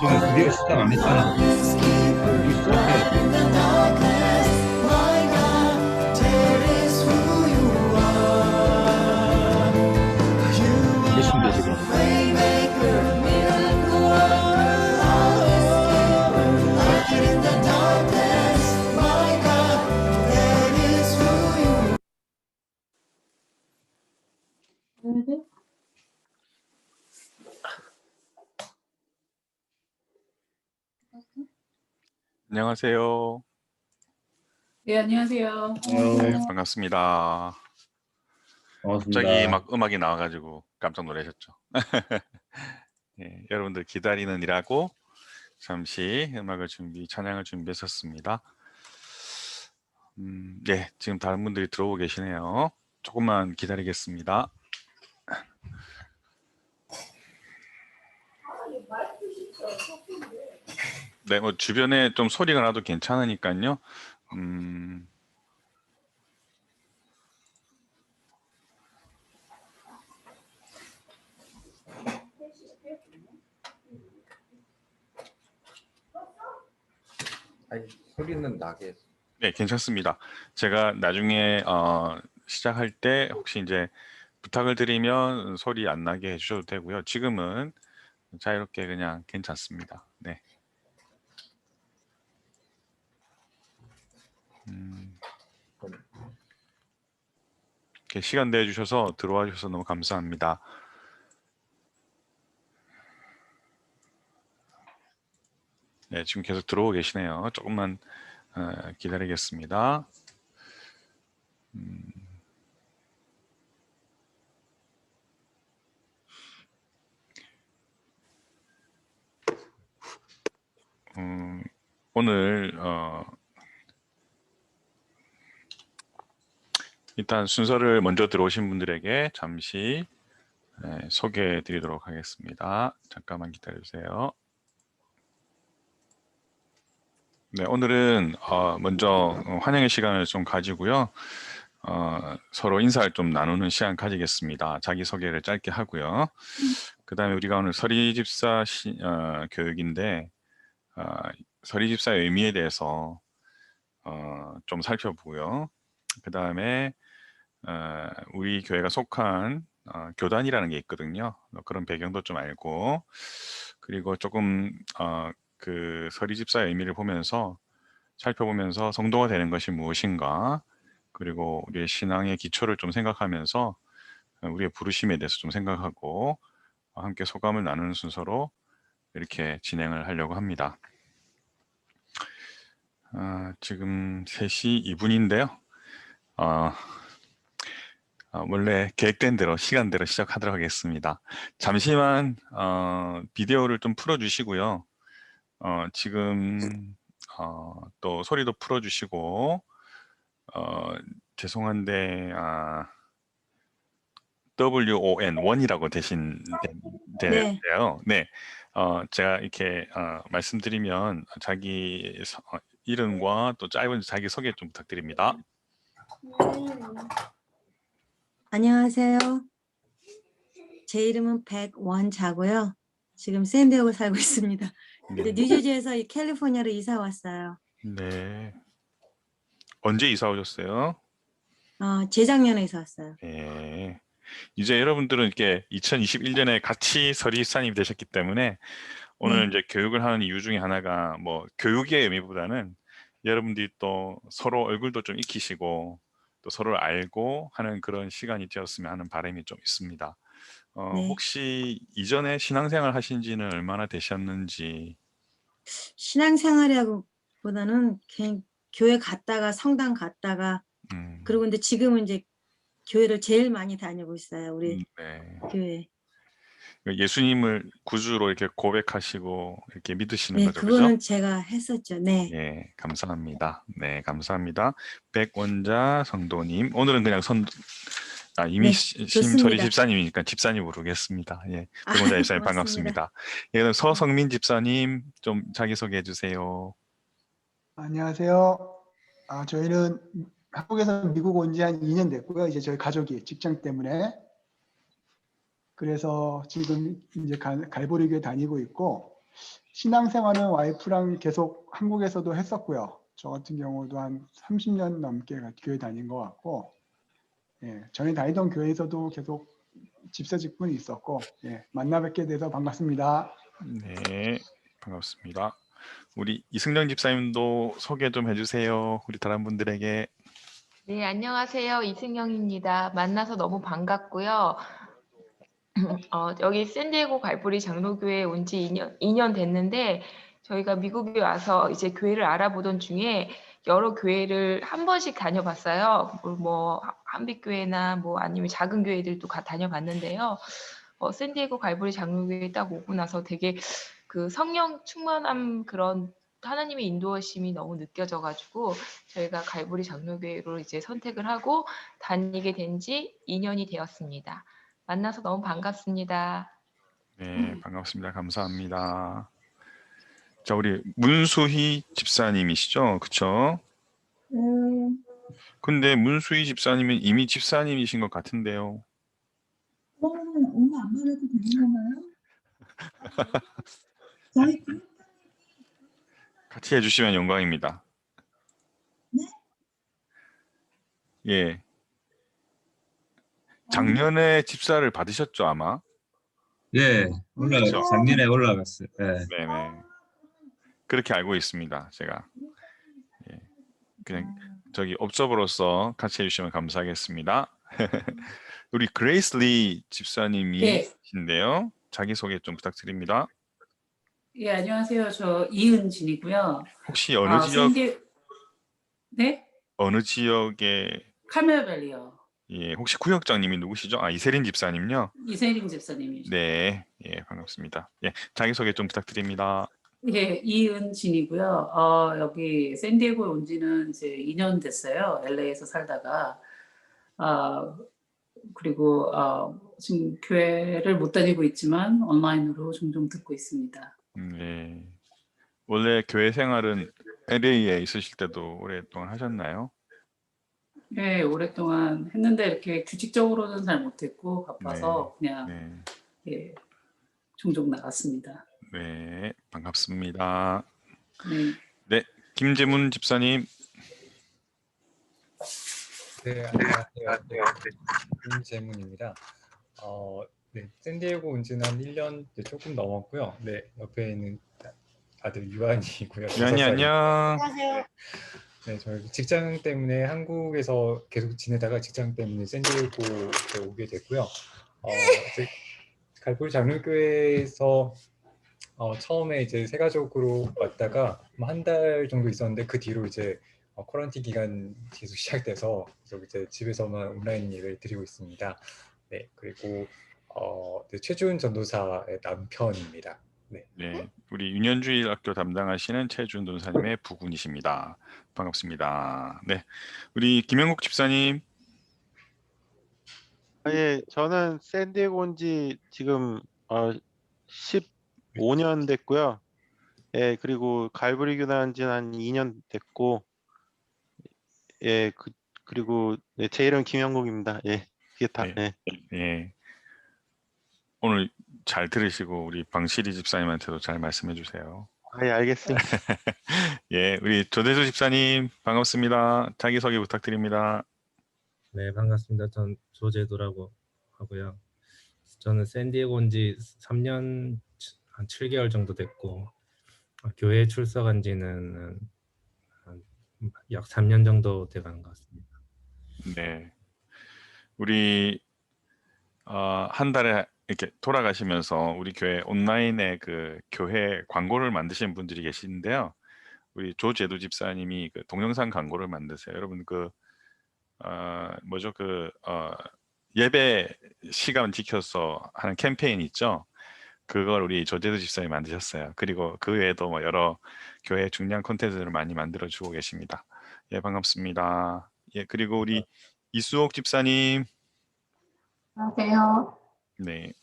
지금 드디어 시작 안 했잖아. 우리 시작해. 몇시인데 지금? 안녕하세요. 네, 안녕하세요. 네, 반갑습니다. 반갑습니다. 갑자기 막 음악이 나와가지고 깜짝 놀라셨죠? 네, 여러분들 기다리느라고 잠시 찬양을 준비했었습니다. 네, 지금 다른 분들이 들어오고 계시네요. 조금만 기다리겠습니다. 네, 뭐 주변에 좀 소리가 나도 괜찮으니까요. 아니, 소리는 나게. 네, 괜찮습니다. 제가 나중에 시작할 때 혹시 이제 부탁을 드리면 소리 안 나게 해주셔도 되고요. 지금은 자유롭게 그냥 괜찮습니다. 네. 이렇게 시간 내주셔서 들어와 주셔서 너무 감사합니다. 네, 지금 계속 들어오고 계시네요. 조금만 기다리겠습니다. 오늘 일단 순서를 먼저 들어오신 분들에게 잠시 소개해 드리도록 하겠습니다. 잠깐만 기다려 주세요. 네, 오늘은 먼저 환영의 시간을 좀 가지고요. 서로 인사를 좀 나누는 시간 가지겠습니다. 자기소개를 짧게 하고요. 그 다음에 우리가 오늘 서리집사 교육인데 서리집사의 의미에 대해서 좀 살펴보고요. 그 다음에 우리 교회가 속한 교단이라는 게 있거든요. 그런 배경도 좀 알고, 그리고 조금 그 서리집사의 의미를 보면서 살펴보면서 성도가 되는 것이 무엇인가, 그리고 우리의 신앙의 기초를 좀 생각하면서 우리의 부르심에 대해서 좀 생각하고 함께 소감을 나누는 순서로 이렇게 진행을 하려고 합니다. 지금 3시 2분인데요. 원래 계획된 대로 시간대로 시작하도록 하겠습니다. 잠시만 비디오를 좀 풀어주시고요. 지금 또 소리도 풀어주시고 죄송한데 WON, 원이라고 대신 되는데요. 네. 제가 이렇게 말씀드리면 자기 이름과 또 짧은 자기 소개 좀 부탁드립니다. 안녕하세요. 제 이름은 백원자고요. 지금 샌디에고 살고 있습니다. 근데 뉴저지에서 캘리포니아로 이사 왔어요. 네. 언제 이사 오셨어요? 재작년에 이사 왔어요. 네. 이제 여러분들은 이렇게 2021년에 같이 서리집사님이 되셨기 때문에 오늘 이제 교육을 하는 이유 중에 하나가 뭐 교육의 의미보다는 여러분들이 또 서로 얼굴도 좀 익히시고 또 서로를 알고 하는 그런 시간이 되었으면 하는 바람이 좀 있습니다. 네. 혹시 이전에 신앙생활 하신 지는 얼마나 되셨는지? 신앙생활이라기보다는 그냥 교회 갔다가 성당 갔다가 그리고 근데 지금은 이제 교회를 제일 많이 다니고 있어요. 우리 네. 교회. 예수님을 구주로 이렇게 고백하시고 이렇게 믿으시는 네, 거죠, 그거는 그죠? 제가 했었죠. 네. 예, 감사합니다. 네, 감사합니다. 백원자 성도님, 오늘은 그냥 이미 네, 심서리 좋습니다. 집사님이니까 집사님 부르겠습니다. 예, 백원자 집사님 고맙습니다. 반갑습니다. 예, 그럼 서성민 집사님 좀 자기 소개해 주세요. 안녕하세요. 저희는 한국에서 미국 온 지 한 2년 됐고요. 이제 저희 가족이 직장 때문에 그래서 지금 이제 갈보리교회 다니고 있고 신앙생활은 와이프랑 계속 한국에서도 했었고요. 저 같은 경우도 한 30년 넘게 교회 다닌 것 같고, 예, 전에 다니던 교회에서도 계속 집사 직분이 있었고, 예, 만나 뵙게 돼서 반갑습니다. 네, 반갑습니다. 우리 이승령 집사님도 소개 좀 해주세요. 우리 다른 분들에게. 네, 안녕하세요. 이승영입니다. 만나서 너무 반갑고요. 여기 샌디에고 갈보리 장로교회에 온 지 2년 됐는데 저희가 미국에 와서 이제 교회를 알아보던 중에 여러 교회를 한 번씩 다녀봤어요. 뭐 한빛교회나 뭐 아니면 작은 교회들도 다녀봤는데요. 샌디에고 갈보리 장로교회에 딱 오고 나서 되게 그 성령 충만함 그런 하나님의 인도하심이 너무 느껴져가지고 저희가 갈보리 장로교회로 이제 선택을 하고 다니게 된 지 2년이 되었습니다. 만나서 너무 반갑습니다. 네, 반갑습니다. 감사합니다. 자, 우리 문수희 집사님이시죠? 그쵸? 근데 문수희 집사님은 이미 집사님이신 것 같은데요. 오늘 안 말해도 되는 건가요? 저희 같이 해주시면 영광입니다. 네? 예. 작년에 집사를 받으셨죠, 아마? 예, 그렇죠. 작년에 올라갔어요. 예. 네네. 그렇게 알고 있습니다, 제가. 예. 그냥 저기 옵저버로서 같이 해주시면 감사하겠습니다. 우리 그레이스 리 집사님이신데요. 자기소개 좀 부탁드립니다. 예, 안녕하세요. 저 이은진이고요. 혹시 어느 지역, 네? 어느 지역에, 카멜밸리요. 예, 혹시 구역장님이 누구시죠? 아, 이세린 집사님요? 이세림 집사님이죠. 네, 예, 반갑습니다. 예, 자기소개 좀 부탁드립니다. 예, 이은진이고요. 여기 샌디에고에 온 지는 이제 2년 됐어요. LA에서 살다가. 그리고 지금 교회를 못 다니고 있지만 온라인으로 종종 듣고 있습니다. 네. 원래 교회 생활은 LA에 있으실 때도 오랫동안 하셨나요? 예, 오랫동안 했는데 이렇게 규칙적으로는 잘 못했고 바빠서 그냥 네, 예, 종종 나갔습니다. 네, 반갑습니다. 네. 네, 김재문 집사님. 네, 안녕하세요. 김재문입니다. 네, 샌디에고 온 지는 한 1년 조금 넘었고요. 네, 옆에 있는 아들 유한이고요. 유한이 안녕. 안녕하세요. 네, 저희 직장 때문에 한국에서 계속 지내다가 직장 때문에 샌디에고에 오게 됐고요. 이제 갈보리 장로교회에서 처음에 이제 세가족으로 왔다가 한 달 정도 있었는데 그 뒤로 이제 쿼런틴 기간 계속 시작돼서 계속 이제 집에서만 온라인 예배를 드리고 있습니다. 네, 그리고 네, 최준 전도사의 남편입니다. 네. 네, 우리 유년주일 학교 담당하시는 최준 전사님의 부군이십니다. 반갑습니다. 네, 우리 김영국 집사님. 예, 저는 샌디에고 온 지 지금 15년 됐고요. 예, 그리고 갈보리 교회 한 지는 한 2년 됐고, 예, 그리고 네, 제 이름 김영국입니다. 예, 그게 다. 네. 예. 예. 오늘 잘 들으시고 우리 방실이 집사님한테도 잘 말씀해 주세요. 예, 알겠습니다. 예, 우리 조대수 집사님 반갑습니다. 자기소개 부탁드립니다. 네, 반갑습니다. 전 조재도라고 하고요. 저는 샌디에고 온 지 3년 한 7개월 정도 됐고 교회에 출석한 지는 약 3년 정도 돼가는 것 같습니다. 네, 우리 한 달에 이렇게 돌아가시면서 우리 교회 온라인에 그 교회 광고를 만드시는 분들이 계시는데요. 우리 조재도 집사님이 그 동영상 광고를 만드세요. 여러분 그 뭐죠 그 예배 시간 지켜서 하는 캠페인 있죠. 그걸 우리 조재도 집사님이 만드셨어요. 그리고 그 외에도 뭐 여러 교회 중요한 콘텐츠를 많이 만들어 주고 계십니다. 예, 반갑습니다. 예, 그리고 우리 이수옥 집사님. 안녕하세요. 네.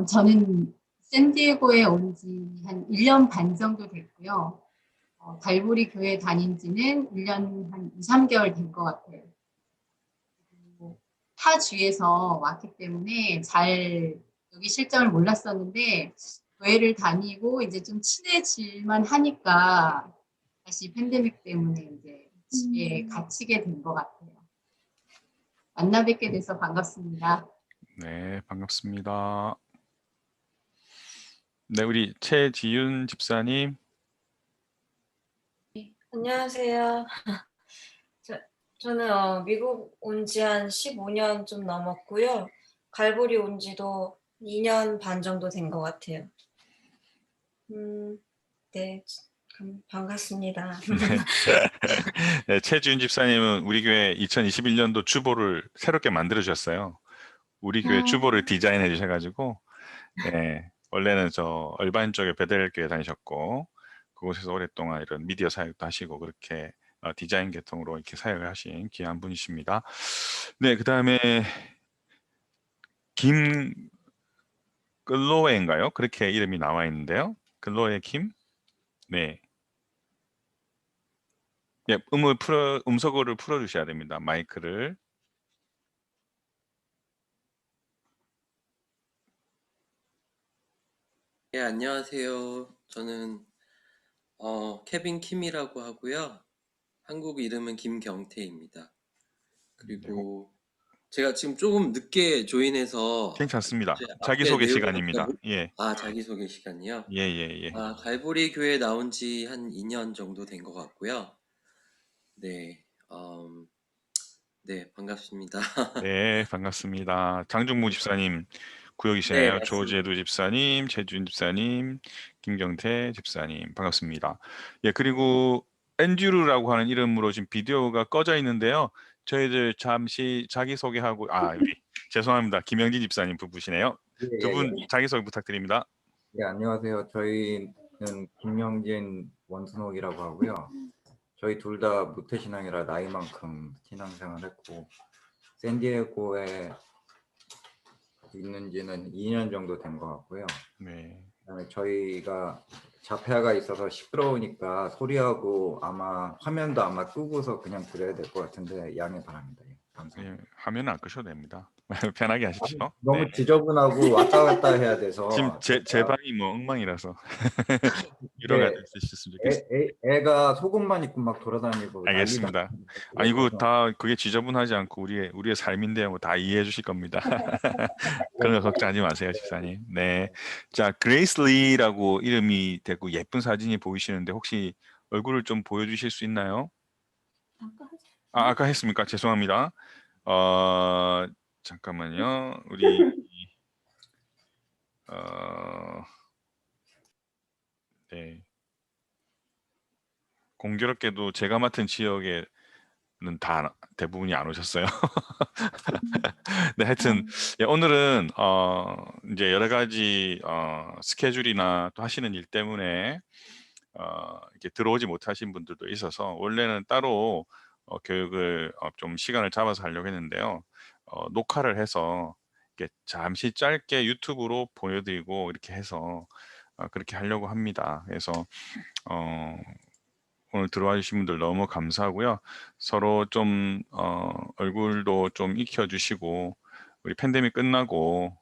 저는 샌디에고에 온 지 한 1년 반 정도 됐고요. 갈보리 교회 다닌 지는 1년 한 2, 3개월 된 것 같아요. 타 주에서 왔기 때문에 잘 그쪽이 실정을 몰랐었는데 교회를 다니고 이제 좀 친해질만 하니까 다시 팬데믹 때문에 이제 집에 갇히게 된 것 같아요. 만나 뵙게 돼서 반갑습니다. 네, 반갑습니다. 네, 우리 최지윤 집사님. 안녕하세요. 저는 미국 온 지 한 15년 좀 넘었고요. 갈보리 온 지도 2년 반 정도 된 것 같아요. 네, 반갑습니다. 네, 최지윤 집사님은 우리 교회 2021년도 주보를 새롭게 만들어 주셨어요. 우리 교회 주보를 디자인해 주셔가지고, 네, 원래는 저 얼반 쪽에 베델 교회 다니셨고, 그곳에서 오랫동안 이런 미디어 사역도 하시고 그렇게 디자인 계통으로 이렇게 사역을 하신 귀한 분이십니다. 네, 그 다음에 김글로에인가요? 그렇게 이름이 나와 있는데요. 글로에 김? 네. 예, 음소거를 풀어주셔야 됩니다. 마이크를. 예, 안녕하세요. 저는 케빈 킴이라고 하고요. 한국 이름은 김경태입니다. 그리고 제가 지금 조금 늦게 조인해서 괜찮습니다. 이제 앞에 자기소개 내용을 시간입니다. 예. 자기소개 시간이요? 예, 예, 예. 갈보리 교회 나온 지 한 2년 정도 된 것 같고요. 네, 네, 반갑습니다. 네, 반갑습니다. 장중무 집사님 네, 구역이시네요. 맞습니다. 조재두 집사님, 최준 집사님, 김경태 집사님 반갑습니다. 예, 그리고 앤드류라고 하는 이름으로 지금 비디오가 꺼져 있는데요. 저희들 잠시 자기소개하고 우리 죄송합니다. 김영진 집사님 부부시네요. 두 분 자기소개 부탁드립니다. 네, 안녕하세요. 저희는 김영진 원순옥이라고 하고요. 저희 둘 다 무태신앙이라 나이만큼 신앙생활했고 샌디에고에 있는 지는 2년 정도 된 것 같고요. 네. 그다음에 저희가 자폐아가 있어서 시끄러우니까 소리하고 아마 화면도 아마 끄고서 그냥 드려야 될 것 같은데 양해 바랍니다. 예, 감사합니다. 예, 화면은 안 끄셔도 됩니다. 편하게 하십시오. 너무 네. 지저분하고 왔다 갔다 해야 돼서 지금 제 방이 뭐 엉망이라서 위로가 될 수 있었으면 좋겠습니다. 애가 속옷만 입고 막 돌아다니고 알겠습니다. 아니고 다 그게 지저분하지 않고 우리의 삶인데요. 뭐 다 이해해 주실 겁니다. 그런 거 걱정하지 마세요, 집사님. 네. 자, 그레이스 리라고 이름이 되고 예쁜 사진이 보이시는데 혹시 얼굴을 좀 보여주실 수 있나요? 아까 했습니까? 죄송합니다. 잠깐만요. 우리 네. 공교롭게도 제가 맡은 지역에는 대부분이 안 오셨어요. 네, 하여튼 예, 오늘은 이제 여러 가지 스케줄이나 또 하시는 일 때문에 이렇게 들어오지 못하신 분들도 있어서 원래는 따로 교육을 좀 시간을 잡아서 하려고 했는데요. 녹화를 해서 이렇게 잠시 짧게 유튜브로 보여드리고 이렇게 해서 그렇게 하려고 합니다. 그래서 오늘 들어와 주신 분들 너무 감사하고요. 서로 좀 얼굴도 좀 익혀주시고 우리 팬데믹 끝나고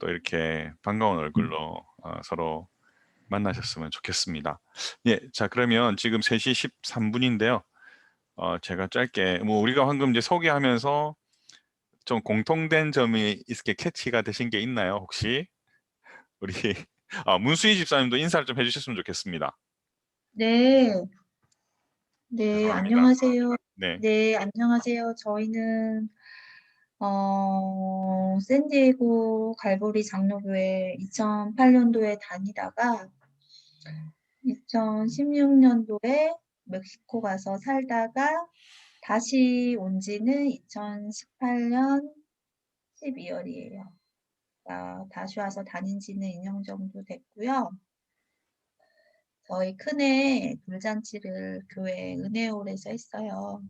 또 이렇게 반가운 얼굴로 서로 만나셨으면 좋겠습니다. 예, 자 그러면 지금 3시 13분인데요. 제가 짧게 뭐 우리가 방금 이제 소개하면서 좀 공통된 점이 있게 캐치가 되신 게 있나요? 혹시 우리 문수희 집사님도 인사를 좀 해주셨으면 좋겠습니다. 네. 네, 죄송합니다. 안녕하세요. 네. 네, 안녕하세요. 저희는 샌디에고 갈보리 장로교회 2008년도에 다니다가 2016년도에 멕시코 가서 살다가 다시 온 지는 2018년 12월이에요. 다시 와서 다닌 지는 2년 정도 됐고요. 저희 큰애 돌잔치를 교회 은혜홀에서 했어요.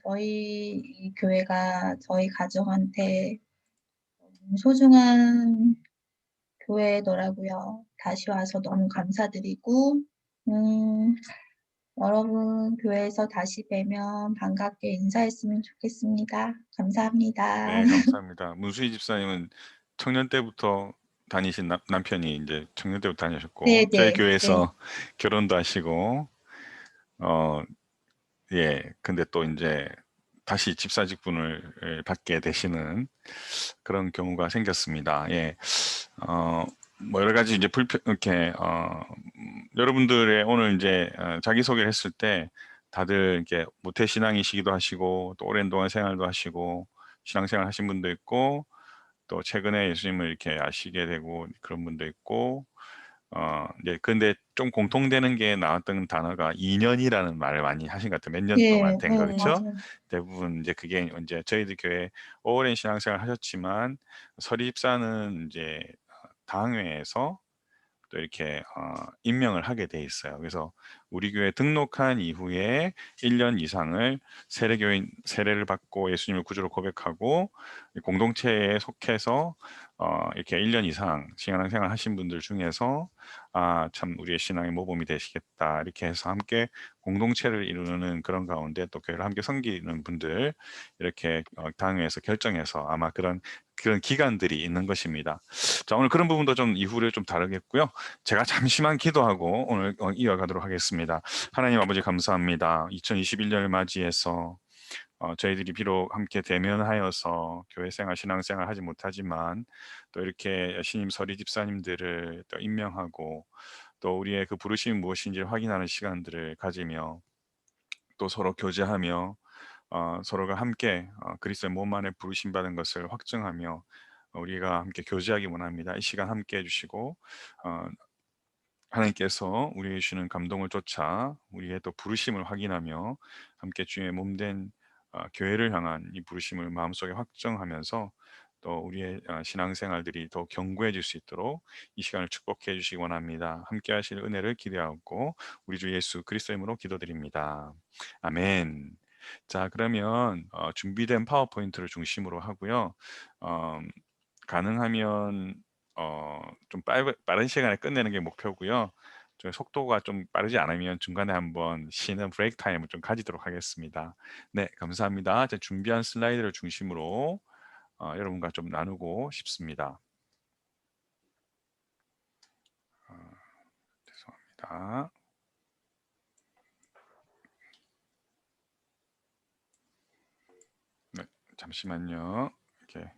저희 이 교회가 저희 가정한테 소중한 교회더라고요. 다시 와서 너무 감사드리고 여러분 교회에서 다시 뵈면 반갑게 인사했으면 좋겠습니다. 감사합니다. 네, 감사합니다. 문수희 집사님은 청년 때부터 다니신 남편이 이제 청년 때부터 다니셨고 네, 저희 네, 네. 교회에서 결혼도 하시고 예, 근데 또 이제 다시 집사 직분을 받게 되시는 그런 경우가 생겼습니다. 예, 뭐 여러 가지 이제 이렇게 여러분들의 오늘 이제 자기 소개를 했을 때 다들 이렇게 모태 신앙이시기도 하시고 또 오랜 동안 생활도 하시고 신앙생활 하신 분도 있고 또 최근에 예수님을 이렇게 아시게 되고 그런 분도 있고 네, 근데 좀 공통되는 게 나왔던 단어가 2년이라는 말을 많이 하신 것 같아요. 몇 년 동안 된 거, 그렇죠? 맞아요. 대부분 이제 그게 이제 저희들 교회 오랜 신앙생활 하셨지만 서리 집사는 이제 당회에서 또 이렇게 임명을 하게 돼 있어요. 그래서 우리 교회 등록한 이후에 1년 이상을 세례교인 세례를 받고 예수님을 구주로 고백하고 공동체에 속해서 이렇게 1년 이상 신앙생활 하신 분들 중에서 참 우리의 신앙의 모범이 되시겠다 이렇게 해서 함께 공동체를 이루는 그런 가운데 또 교회를 함께 섬기는 분들 이렇게 당회에서 결정해서 아마 그런 기간들이 있는 것입니다. 자, 오늘 그런 부분도 좀 이후를 좀 다루겠고요. 제가 잠시만 기도하고 오늘 이어가도록 하겠습니다. 하나님 아버지 감사합니다. 2021년을 맞이해서 저희들이 비록 함께 대면하여서 교회 생활, 신앙생활 하지 못하지만 또 이렇게 신임 서리 집사님들을 또 임명하고 또 우리의 그 부르심이 무엇인지를 확인하는 시간들을 가지며 또 서로 교제하며 서로가 함께 그리스도의 몸 안에 부르심 받은 것을 확증하며 우리가 함께 교제하기 원합니다. 이 시간 함께 해주시고 하나님께서 우리에게 주시는 감동을 쫓아 우리의 또 부르심을 확인하며 함께 주의 몸된 교회를 향한 이 부르심을 마음속에 확정하면서 또 우리의 신앙생활들이 더 견고해질 수 있도록 이 시간을 축복해 주시기 원합니다. 함께 하실 은혜를 기대하고 우리 주 예수 그리스도의 이름으로 기도드립니다. 아멘. 자, 그러면 준비된 파워포인트를 중심으로 하고요. 가능하면 좀 빠른 시간에 끝내는 게 목표고요. 좀 속도가 좀 빠르지 않으면 중간에 한번 쉬는 브레이크 타임을 좀 가지도록 하겠습니다. 네, 감사합니다. 제가 준비한 슬라이드를 중심으로 여러분과 좀 나누고 싶습니다. 죄송합니다. 네, 잠시만요. 이렇게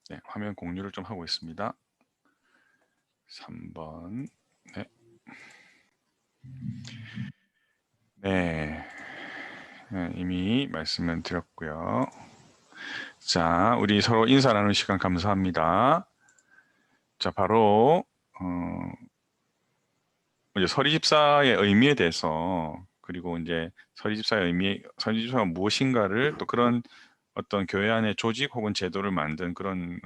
네, 화면 공유를 좀 하고 있습니다. 3번. 네. 네. 이미 말씀을 드렸고요. 자, 우리 서로 인사 나누는 시간 감사합니다. 자, 바로 이제 서리 집사의 의미에 대해서 그리고 이제 서리 집사의 의미, 서리 집사가 무엇인가를 또 그런 어떤 교회 안의 조직 혹은 제도를 만든 그런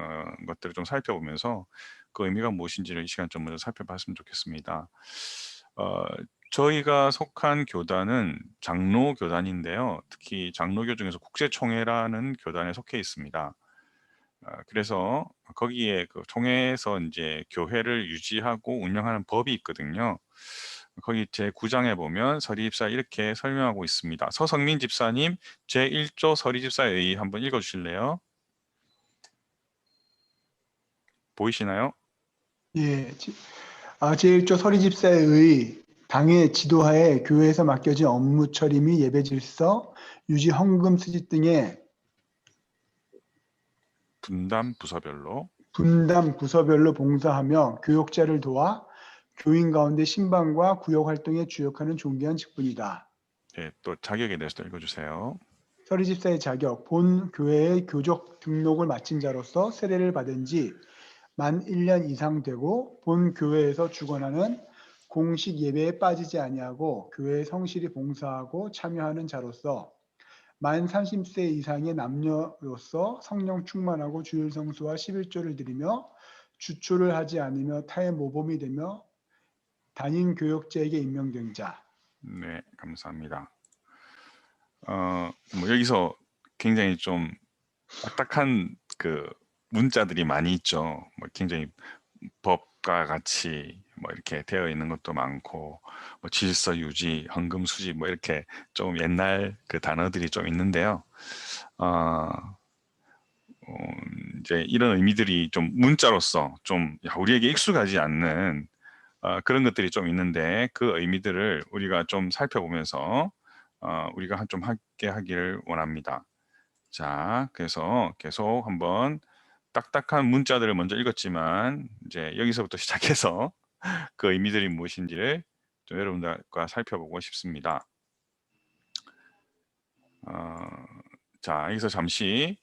것들을 좀 살펴보면서 그 의미가 무엇인지를 이 시간 좀 먼저 살펴봤으면 좋겠습니다. 저희가 속한 교단은 장로 교단인데요. 특히 장로교 중에서 국제총회라는 교단에 속해 있습니다. 그래서 거기에 그 총회에서 이제 교회를 유지하고 운영하는 법이 있거든요. 거기 제9장에 보면 서리 집사 이렇게 설명하고 있습니다. 서성민 집사님 제1조 서리 집사의 의의 한번 읽어주실래요? 보이시나요? 예, 제1조 서리 집사의 당의 지도하에 교회에서 맡겨진 업무 처리 및 예배 질서, 유지 헌금 수집 등의 분담 부서별로 봉사하며 교역자를 도와 교인 가운데 신방과 구역 활동에 주역하는 존귀한 직분이다. 네, 또 자격에 대해서 읽어주세요. 서리 집사의 자격, 본 교회의 교적 등록을 마친 자로서 세례를 받은 지 만 1년 이상 되고 본 교회에서 주관하는 공식 예배에 빠지지 아니하고 교회에 성실히 봉사하고 참여하는 자로서 만 30세 이상의 남녀로서 성령 충만하고 주일 성수와 11조를 드리며 주초를 하지 않으며 타의 모범이 되며 담임 교역자에게 임명된 자. 네, 감사합니다. 뭐 여기서 굉장히 좀 딱딱한 그 문자들이 많이 있죠. 뭐 굉장히 법과 같이 뭐 이렇게 되어 있는 것도 많고, 뭐 질서 유지, 헌금 수집 뭐 이렇게 좀 옛날 그 단어들이 좀 있는데요. 이제 이런 의미들이 좀 문자로서 좀 우리에게 익숙하지 않는 그런 것들이 좀 있는데, 그 의미들을 우리가 좀 살펴보면서 우리가 좀 함께 하기를 원합니다. 자, 그래서 계속 한번 딱딱한 문자들을 먼저 읽었지만, 이제 여기서부터 시작해서 그 의미들이 무엇인지를 좀 여러분들과 살펴보고 싶습니다. 자, 여기서 잠시,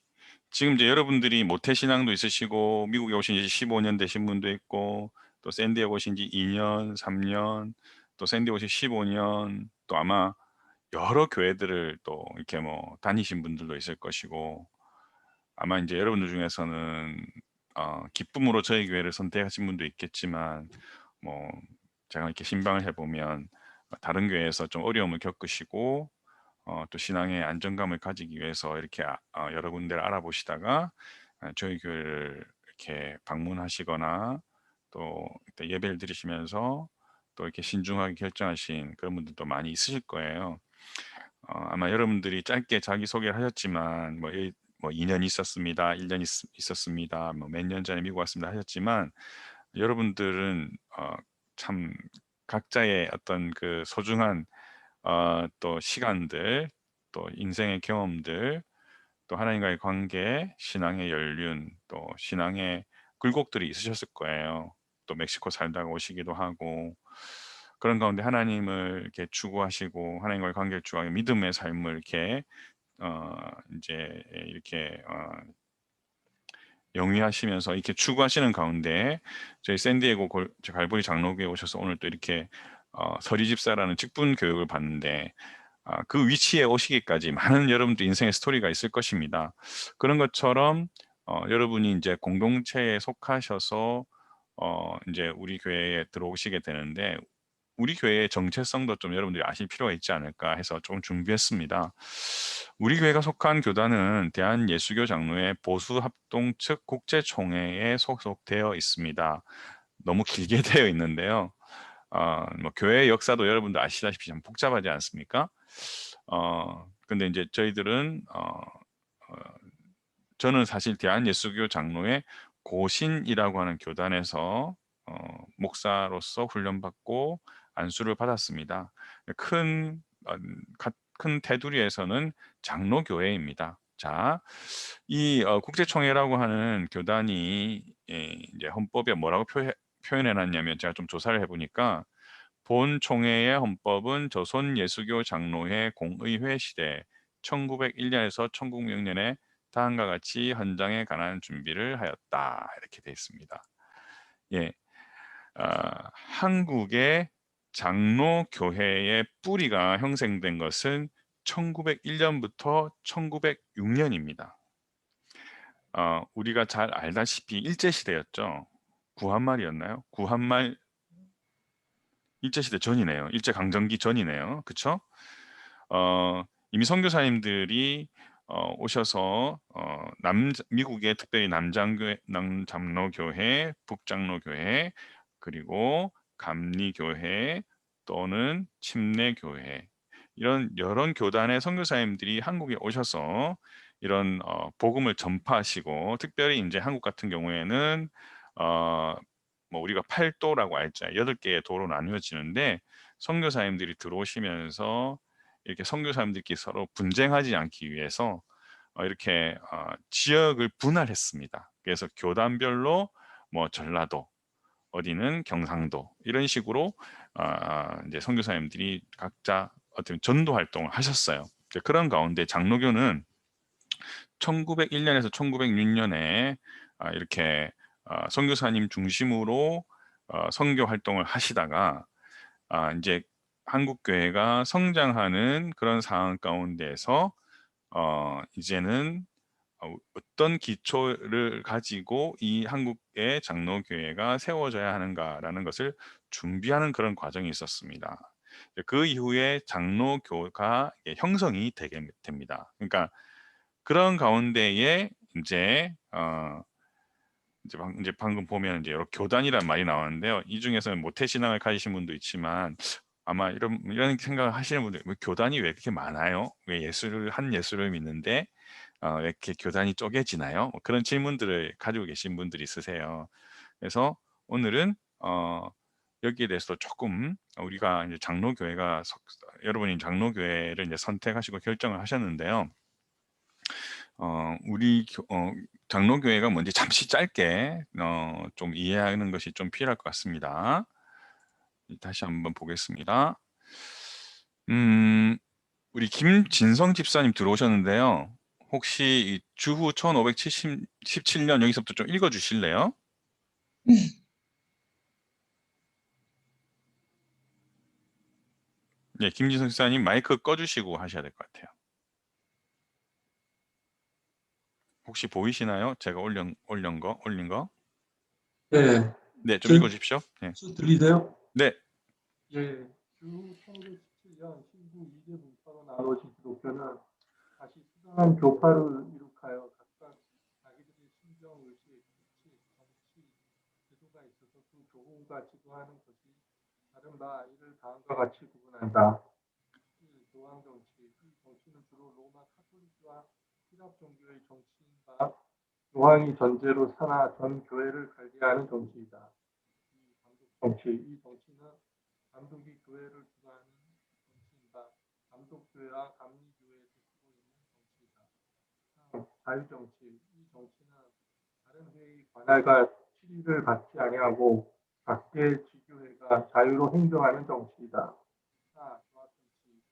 지금 이제 여러분들이 모태신앙도 있으시고 미국에 오신 지 15년 되신 분도 있고, 또 샌디에 오신 지 2년, 3년, 또 샌디에 오신 15년, 또 아마 여러 교회들을 또 이렇게 뭐 다니신 분들도 있을 것이고, 아마 이제 여러분들 중에서는 기쁨으로 저희 교회를 선택하신 분도 있겠지만, 뭐 제가 이렇게 신방을 해보면 다른 교회에서 좀 어려움을 겪으시고, 또 신앙의 안정감을 가지기 위해서 이렇게 여러 군데를 알아보시다가 저희 교회를 이렇게 방문하시거나, 또 예배를 드리시면서 또 이렇게 신중하게 결정하신 그런 분들도 많이 있으실 거예요. 아마 여러분들이 짧게 자기소개를 하셨지만, 뭐 2년 있었습니다, 1년 있었습니다, 뭐 몇 년 전에 미국 왔습니다 하셨지만, 여러분들은 참 각자의 어떤 그 소중한 또 시간들, 또 인생의 경험들, 또 하나님과의 관계, 신앙의 연륜, 또 신앙의 굴곡들이 있으셨을 거예요. 또 멕시코 살다가 오시기도 하고, 그런 가운데 하나님을 이렇게 추구하시고 하나님과의 관계를 추구하고 믿음의 삶을 이렇게 이제 이렇게 영위하시면서 이렇게 추구하시는 가운데, 저희 샌디에고 갈보리 장로교에 오셔서 오늘 또 이렇게 서리집사라는 직분 교육을 받는데, 그 위치에 오시기까지 많은 여러분들 인생의 스토리가 있을 것입니다. 그런 것처럼 여러분이 이제 공동체에 속하셔서 이제 우리 교회에 들어오시게 되는데, 우리 교회의 정체성도 좀 여러분들이 아실 필요가 있지 않을까 해서 좀 준비했습니다. 우리 교회가 속한 교단은 대한예수교 장로회 보수합동 측 국제총회에 소속되어 있습니다. 너무 길게 되어 있는데요. 뭐 교회의 역사도 여러분들 아시다시피 좀 복잡하지 않습니까? 근데 이제 저희들은 저는 사실 대한예수교 장로회 고신이라고 하는 교단에서 목사로서 훈련받고 안수를 받았습니다. 큰 테두리에서는 장로교회입니다. 자, 이 국제총회라고 하는 교단이 이제 헌법에 뭐라고 표현해놨냐면, 제가 좀 조사를 해보니까 본 총회의 헌법은 조선 예수교 장로회 공의회 시대 1901년에서 1906년에 다음과 같이 헌장에 관한 준비를 하였다, 이렇게 되어 있습니다. 예, 한국의 장로교회의 뿌리가 형성된 것은 1901년부터 1906년입니다. 우리가 잘 알다시피 일제시대였죠. 구한말이었나요? 구한말, 일제시대 전이네요. 일제강점기 전이네요. 그쵸? 이미 선교사님들이 오셔서 미국의 특별히 남장로교회, 북장로교회, 그리고 감리교회 또는 침례교회, 이런 여러 교단의 선교사님들이 한국에 오셔서 이런 복음을 전파하시고, 특별히 이제 한국 같은 경우에는 뭐 우리가 8도라고 알죠. 8개의 도로 나누어지는데, 선교사님들이 들어오시면서 이렇게 선교사님들끼리 서로 분쟁하지 않기 위해서 이렇게 지역을 분할했습니다. 그래서 교단별로 뭐 전라도, 어디는 경상도, 이런 식으로 이제 선교사님들이 각자 어떤 전도 활동을 하셨어요. 그런 가운데 장로교는 1901년에서 1906년에 이렇게 선교사님 중심으로 선교 활동을 하시다가 이제 한국 교회가 성장하는 그런 상황 가운데서 이제는 어떤 기초를 가지고 이 한국의 장로교회가 세워져야 하는가라는 것을 준비하는 그런 과정이 있었습니다. 그 이후에 장로교가 형성이 되게 됩니다. 그러니까 그런 가운데에 이제 이제 방금 보면 이제 여러 교단이란 말이 나왔는데요. 이 중에서는 모태 신앙을 가지신 분도 있지만 아마 이런 생각을 하시는 분들, 왜 교단이 왜 이렇게 많아요? 왜 한 예수를 믿는데 왜 이렇게 교단이 쪼개지나요? 뭐 그런 질문들을 가지고 계신 분들이 있으세요. 그래서 오늘은 여기에 대해서 조금 우리가 이제 여러분이 장로교회를 이제 선택하시고 결정을 하셨는데요. 우리 장로교회가 뭔지 잠시 짧게 좀 이해하는 것이 좀 필요할 것 같습니다. 다시 한번 보겠습니다. 우리 김진성 집사님 들어오셨는데요. 혹시 이 주후 1577년 여기서부터 좀 읽어 주실래요? 네, 김진성 집사님 마이크 꺼주시고 하셔야 될 것 같아요. 혹시 보이시나요? 제가 올린 거? 네. 네, 좀 읽어 주십시오. 네. 들리세요? 네. 예. 주 1917년 신부 이대 분파로 나눠진 기독교는 다시 수상한 교파를 이룩하여 각각 자기들의 신정, 의식, 정치, 제도가 있어서 그 교훈과 지도하는 것이 다른 바 이를 다음과 같이 구분한다. 1. 교황 정치. 이 정치는 주로 로마 카톨릭과 히랍 종교의 정치인 바 교황이 전제로 산하 전 교회를 관리하는 정치이다. 2. 감독 정치. 이 정치는 감독이 교회를 주관하는 정치인 바 감독교회와 감리교회에서 쓰고 있는 정치이다. 3. 자유정치. 이 정치는 다른 회의 관할과 치리를 받지 아니하고 각계 지교회가 자유로 행정하는 정치이다. 4. 조합정치.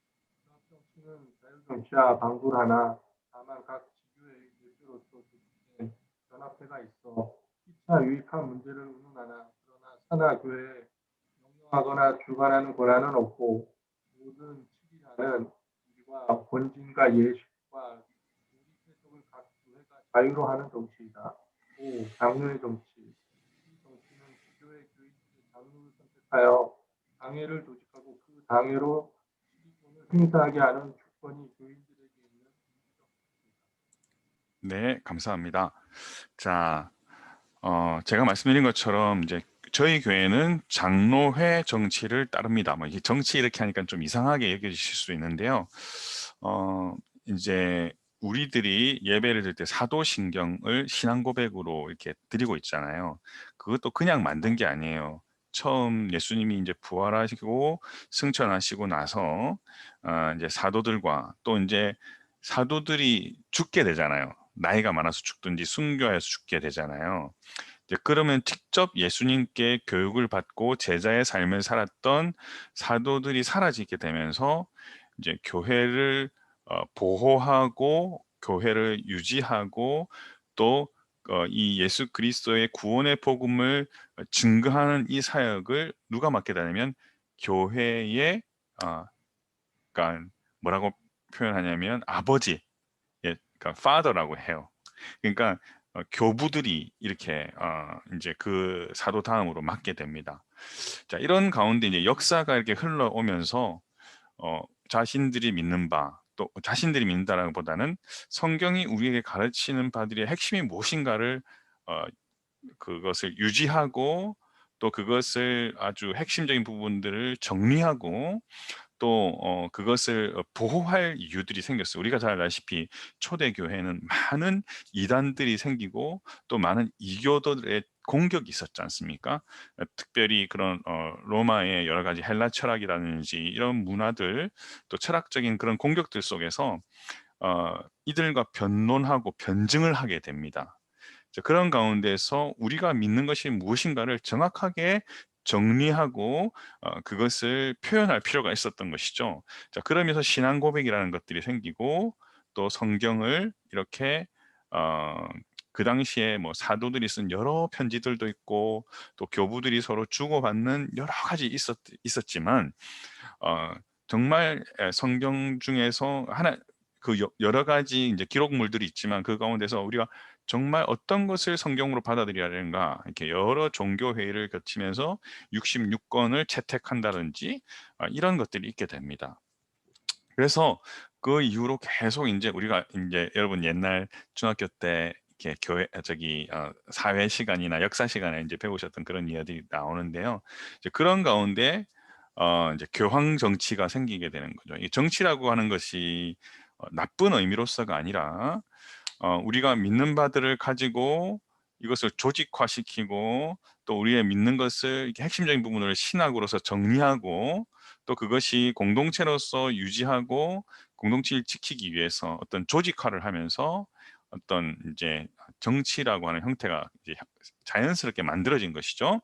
조합정치는 자유정치와 방불하나 다만 각 지교회의 대표로서 조직된 연합회가 있어 피차 유익한 문제를 의논하나 그러나 산하교회에 명령하거나 주관하는 권한은 없고 모든 치리하는 일과 권진과 예식과 우리 세속을 각 교회가 자유로 하는 정치이다. 5. 장로의 정치. 이 정치는 지교회 교인들의 장로를 선택하여 당회를 조직하고 그 당회로 치리권을 행사하게 하는 주권이 교인들에게 있는 네, 감사합니다. 자, 제가 말씀드린 것처럼 이제 저희 교회는 장로회 정치를 따릅니다. 뭐 이 정치 이렇게 하니까 좀 이상하게 여겨지실 수 있는데요. 이제 우리들이 예배를 드릴 때 사도신경을 신앙 고백으로 이렇게 드리고 있잖아요. 그것도 그냥 만든 게 아니에요. 처음 예수님이 이제 부활하시고 승천하시고 나서 이제 사도들과 또 이제 사도들이 죽게 되잖아요. 나이가 많아서 죽든지 순교해서 죽게 되잖아요. 이제 그러면 직접 예수님께 교육을 받고 제자의 삶을 살았던 사도들이 사라지게 되면서 이제 교회를 보호하고 교회를 유지하고 또 이 예수 그리스도의 구원의 복음을 증거하는 이 사역을 누가 맡게 되냐면 교회의 그러니까 뭐라고 표현하냐면 아버지, 그러니까 father라고 해요. 그러니까 교부들이 이렇게 이제 그 사도 다음으로 맡게 됩니다. 자, 이런 가운데 이제 역사가 이렇게 흘러오면서 자신들이 믿는 바, 또 자신들이 믿는다라기보다는 성경이 우리에게 가르치는 바들의 핵심이 무엇인가를 그것을 유지하고 또 그것을 아주 핵심적인 부분들을 정리하고 또 그것을 보호할 이유들이 생겼어요. 우리가 잘 알다시피 초대교회는 많은 이단들이 생기고 또 많은 이교도들의 공격이 있었지 않습니까? 특별히 그런 로마의 여러 가지 헬라 철학이라든지 이런 문화들 또 철학적인 그런 공격들 속에서 이들과 변론하고 변증을 하게 됩니다. 그런 가운데서 우리가 믿는 것이 무엇인가를 정확하게 정리하고 그것을 표현할 필요가 있었던 것이죠. 자, 그러면서 신앙 고백이라는 것들이 생기고 또 성경을 이렇게 그 당시에 뭐 사도들이 쓴 여러 편지들도 있고 또 교부들이 서로 주고받는 여러 가지 있었지만 정말 성경 중에서 여러 가지 이제 기록물들이 있지만 그 가운데서 우리가 정말 어떤 것을 성경으로 받아들여야 되는가 이렇게 여러 종교 회의를 거치면서 66권을 채택한다든지 이런 것들이 있게 됩니다. 그래서 그 이후로 계속 이제 우리가 이제 여러분 옛날 중학교 때 이렇게 사회 시간이나 역사 시간에 이제 배우셨던 그런 이야기들이 나오는데요. 이제 그런 가운데 이제 교황 정치가 생기게 되는 거죠. 이 정치라고 하는 것이 나쁜 의미로서가 아니라 우리가 믿는 바들을 가지고 이것을 조직화시키고 또 우리의 믿는 것을 이렇게 핵심적인 부분을 신학으로서 정리하고 또 그것이 공동체로서 유지하고 공동체를 지키기 위해서 어떤 조직화를 하면서 어떤 이제 정치라고 하는 형태가 이제 자연스럽게 만들어진 것이죠.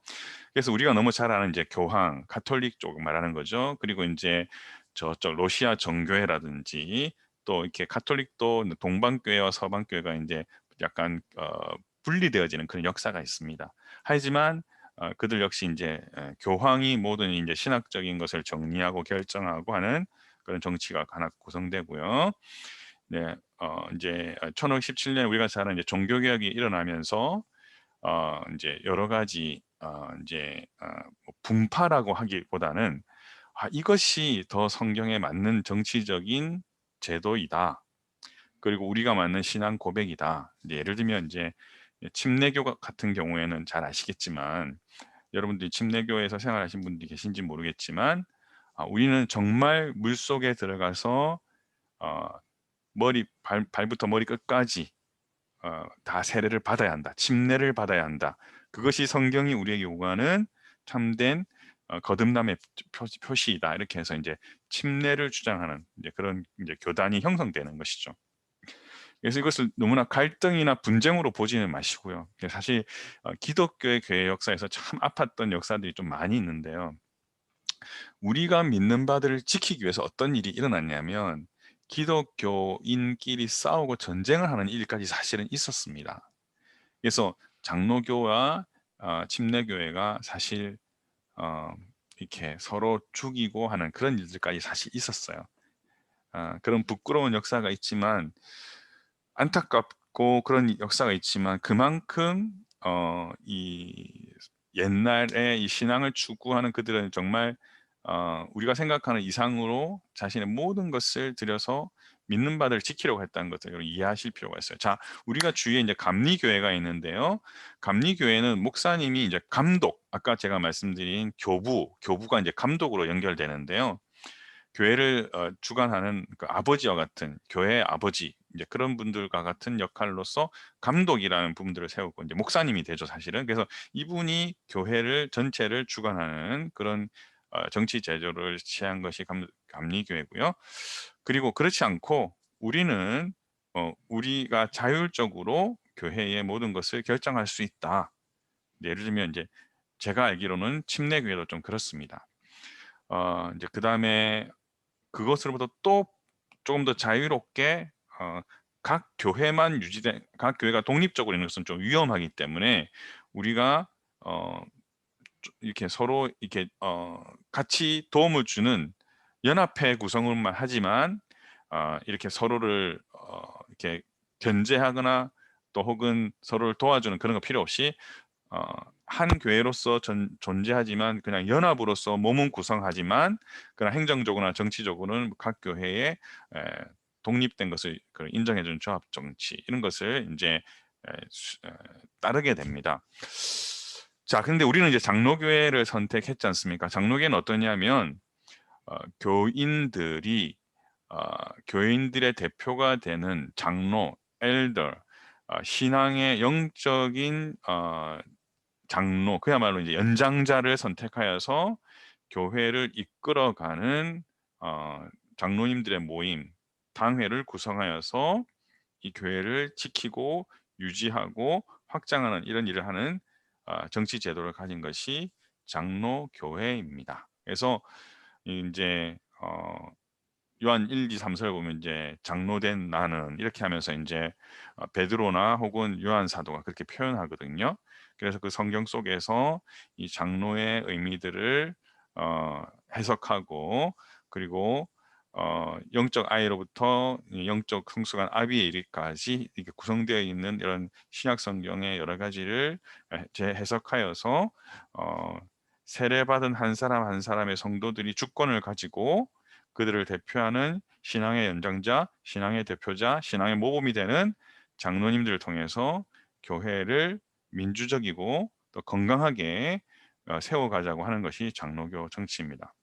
그래서 우리가 너무 잘 아는 이제 교황, 가톨릭 쪽 말하는 거죠. 그리고 이제 저쪽 러시아 정교회라든지 또 이렇게 가톨릭도 동방교회와 서방교회가 이제 약간 분리되어지는 그런 역사가 있습니다. 하지만 그들 역시 이제 교황이 모든 이제 신학적인 것을 정리하고 결정하고 하는 그런 정치가 하나 구성되고요. 네, 이제 1517년에 우리가 잘 아는 이제 종교개혁이 일어나면서 이제 여러 가지 뭐 분파라고 하기보다는 이것이 더 성경에 맞는 정치적인 제도이다. 그리고 우리가 맞는 신앙 고백이다. 이제 예를 들면 이제 침례교 같은 경우에는 잘 아시겠지만 여러분들이 침례교에서 생활하신 분들이 계신지 모르겠지만 우리는 정말 물속에 들어가서 발부터 머리 끝까지 다 세례를 받아야 한다. 침례를 받아야 한다. 그것이 성경이 우리에게 요구하는 참된 거듭남의 표시이다. 이렇게 해서 이제 침례를 주장하는 이제 그런 이제 교단이 형성되는 것이죠. 그래서 이것을 너무나 갈등이나 분쟁으로 보지는 마시고요. 사실 기독교의 교회 역사에서 참 아팠던 역사들이 좀 많이 있는데요. 우리가 믿는 바들을 지키기 위해서 어떤 일이 일어났냐면 기독교인끼리 싸우고 전쟁을 하는 일까지 사실은 있었습니다. 그래서 장로교와 침례교회가 사실 이렇게 서로 죽이고 하는 그런 일들까지 사실 있었어요. 그런 부끄러운 역사가 있지만 안타깝고 그런 역사가 있지만 그만큼 이 옛날에 이 신앙을 추구하는 그들은 정말 우리가 생각하는 이상으로 자신의 모든 것을 들여서 믿는 바를 지키려고 했다는 것을 이해하실 필요가 있어요. 자, 우리가 주위에 이제 감리교회가 있는데요. 감리교회는 목사님이 이제 감독, 아까 제가 말씀드린 교부가 이제 감독으로 연결되는데요. 교회를 주관하는 그 아버지와 같은 교회의 아버지, 이제 그런 분들과 같은 역할로서 감독이라는 부분들을 세우고 이제 목사님이 되죠, 사실은. 그래서 이분이 교회를 전체를 주관하는 그런 정치 제도를 취한 것이 감리교회고요. 그리고 그렇지 않고 우리는 우리가 자율적으로 교회의 모든 것을 결정할 수 있다. 예를 들면 이제 제가 알기로는 침례교회도 좀 그렇습니다. 이제 그 다음에 그것으로부터 또 조금 더 자유롭게 각 교회만 유지된 각 교회가 독립적으로 있는 것은 좀 위험하기 때문에 우리가 이렇게 서로 이렇게 같이 도움을 주는 연합회 구성을만 하지만 이렇게 서로를 이렇게 견제하거나 또 혹은 서로를 도와주는 그런 거 필요 없이 한 교회로서 존재하지만 그냥 연합으로서 몸은 구성하지만 그냥 행정적으로나 정치적으로는 각 교회에 독립된 것을 인정해주는 조합 정치 이런 것을 이제 따르게 됩니다. 자, 근데 우리는 이제 장로교회를 선택했지 않습니까? 장로교회는 어떠냐면 교인들이 교인들의 대표가 되는 장로, 엘더, 신앙의 영적인 장로, 그야말로 이제 연장자를 선택하여서 교회를 이끌어가는 장로님들의 모임, 당회를 구성하여서 이 교회를 지키고 유지하고 확장하는 이런 일을 하는 정치 제도를 가진 것이 장로교회입니다. 그래서 이제 요한 1, 2, 3서를 보면 이제 장로된 나는 이렇게 하면서 이제 베드로나 혹은 요한 사도가 그렇게 표현하거든요. 그래서 그 성경 속에서 이 장로의 의미들을 해석하고 그리고 영적 아이로부터 영적 성숙한 아비에 이르기까지 이렇게 구성되어 있는 이런 신약 성경의 여러 가지를 재해석하여서 세례받은 한 사람 한 사람의 성도들이 주권을 가지고 그들을 대표하는 신앙의 연장자, 신앙의 대표자, 신앙의 모범이 되는 장로님들을 통해서 교회를 민주적이고 또 건강하게 세워가자고 하는 것이 장로교 정치입니다.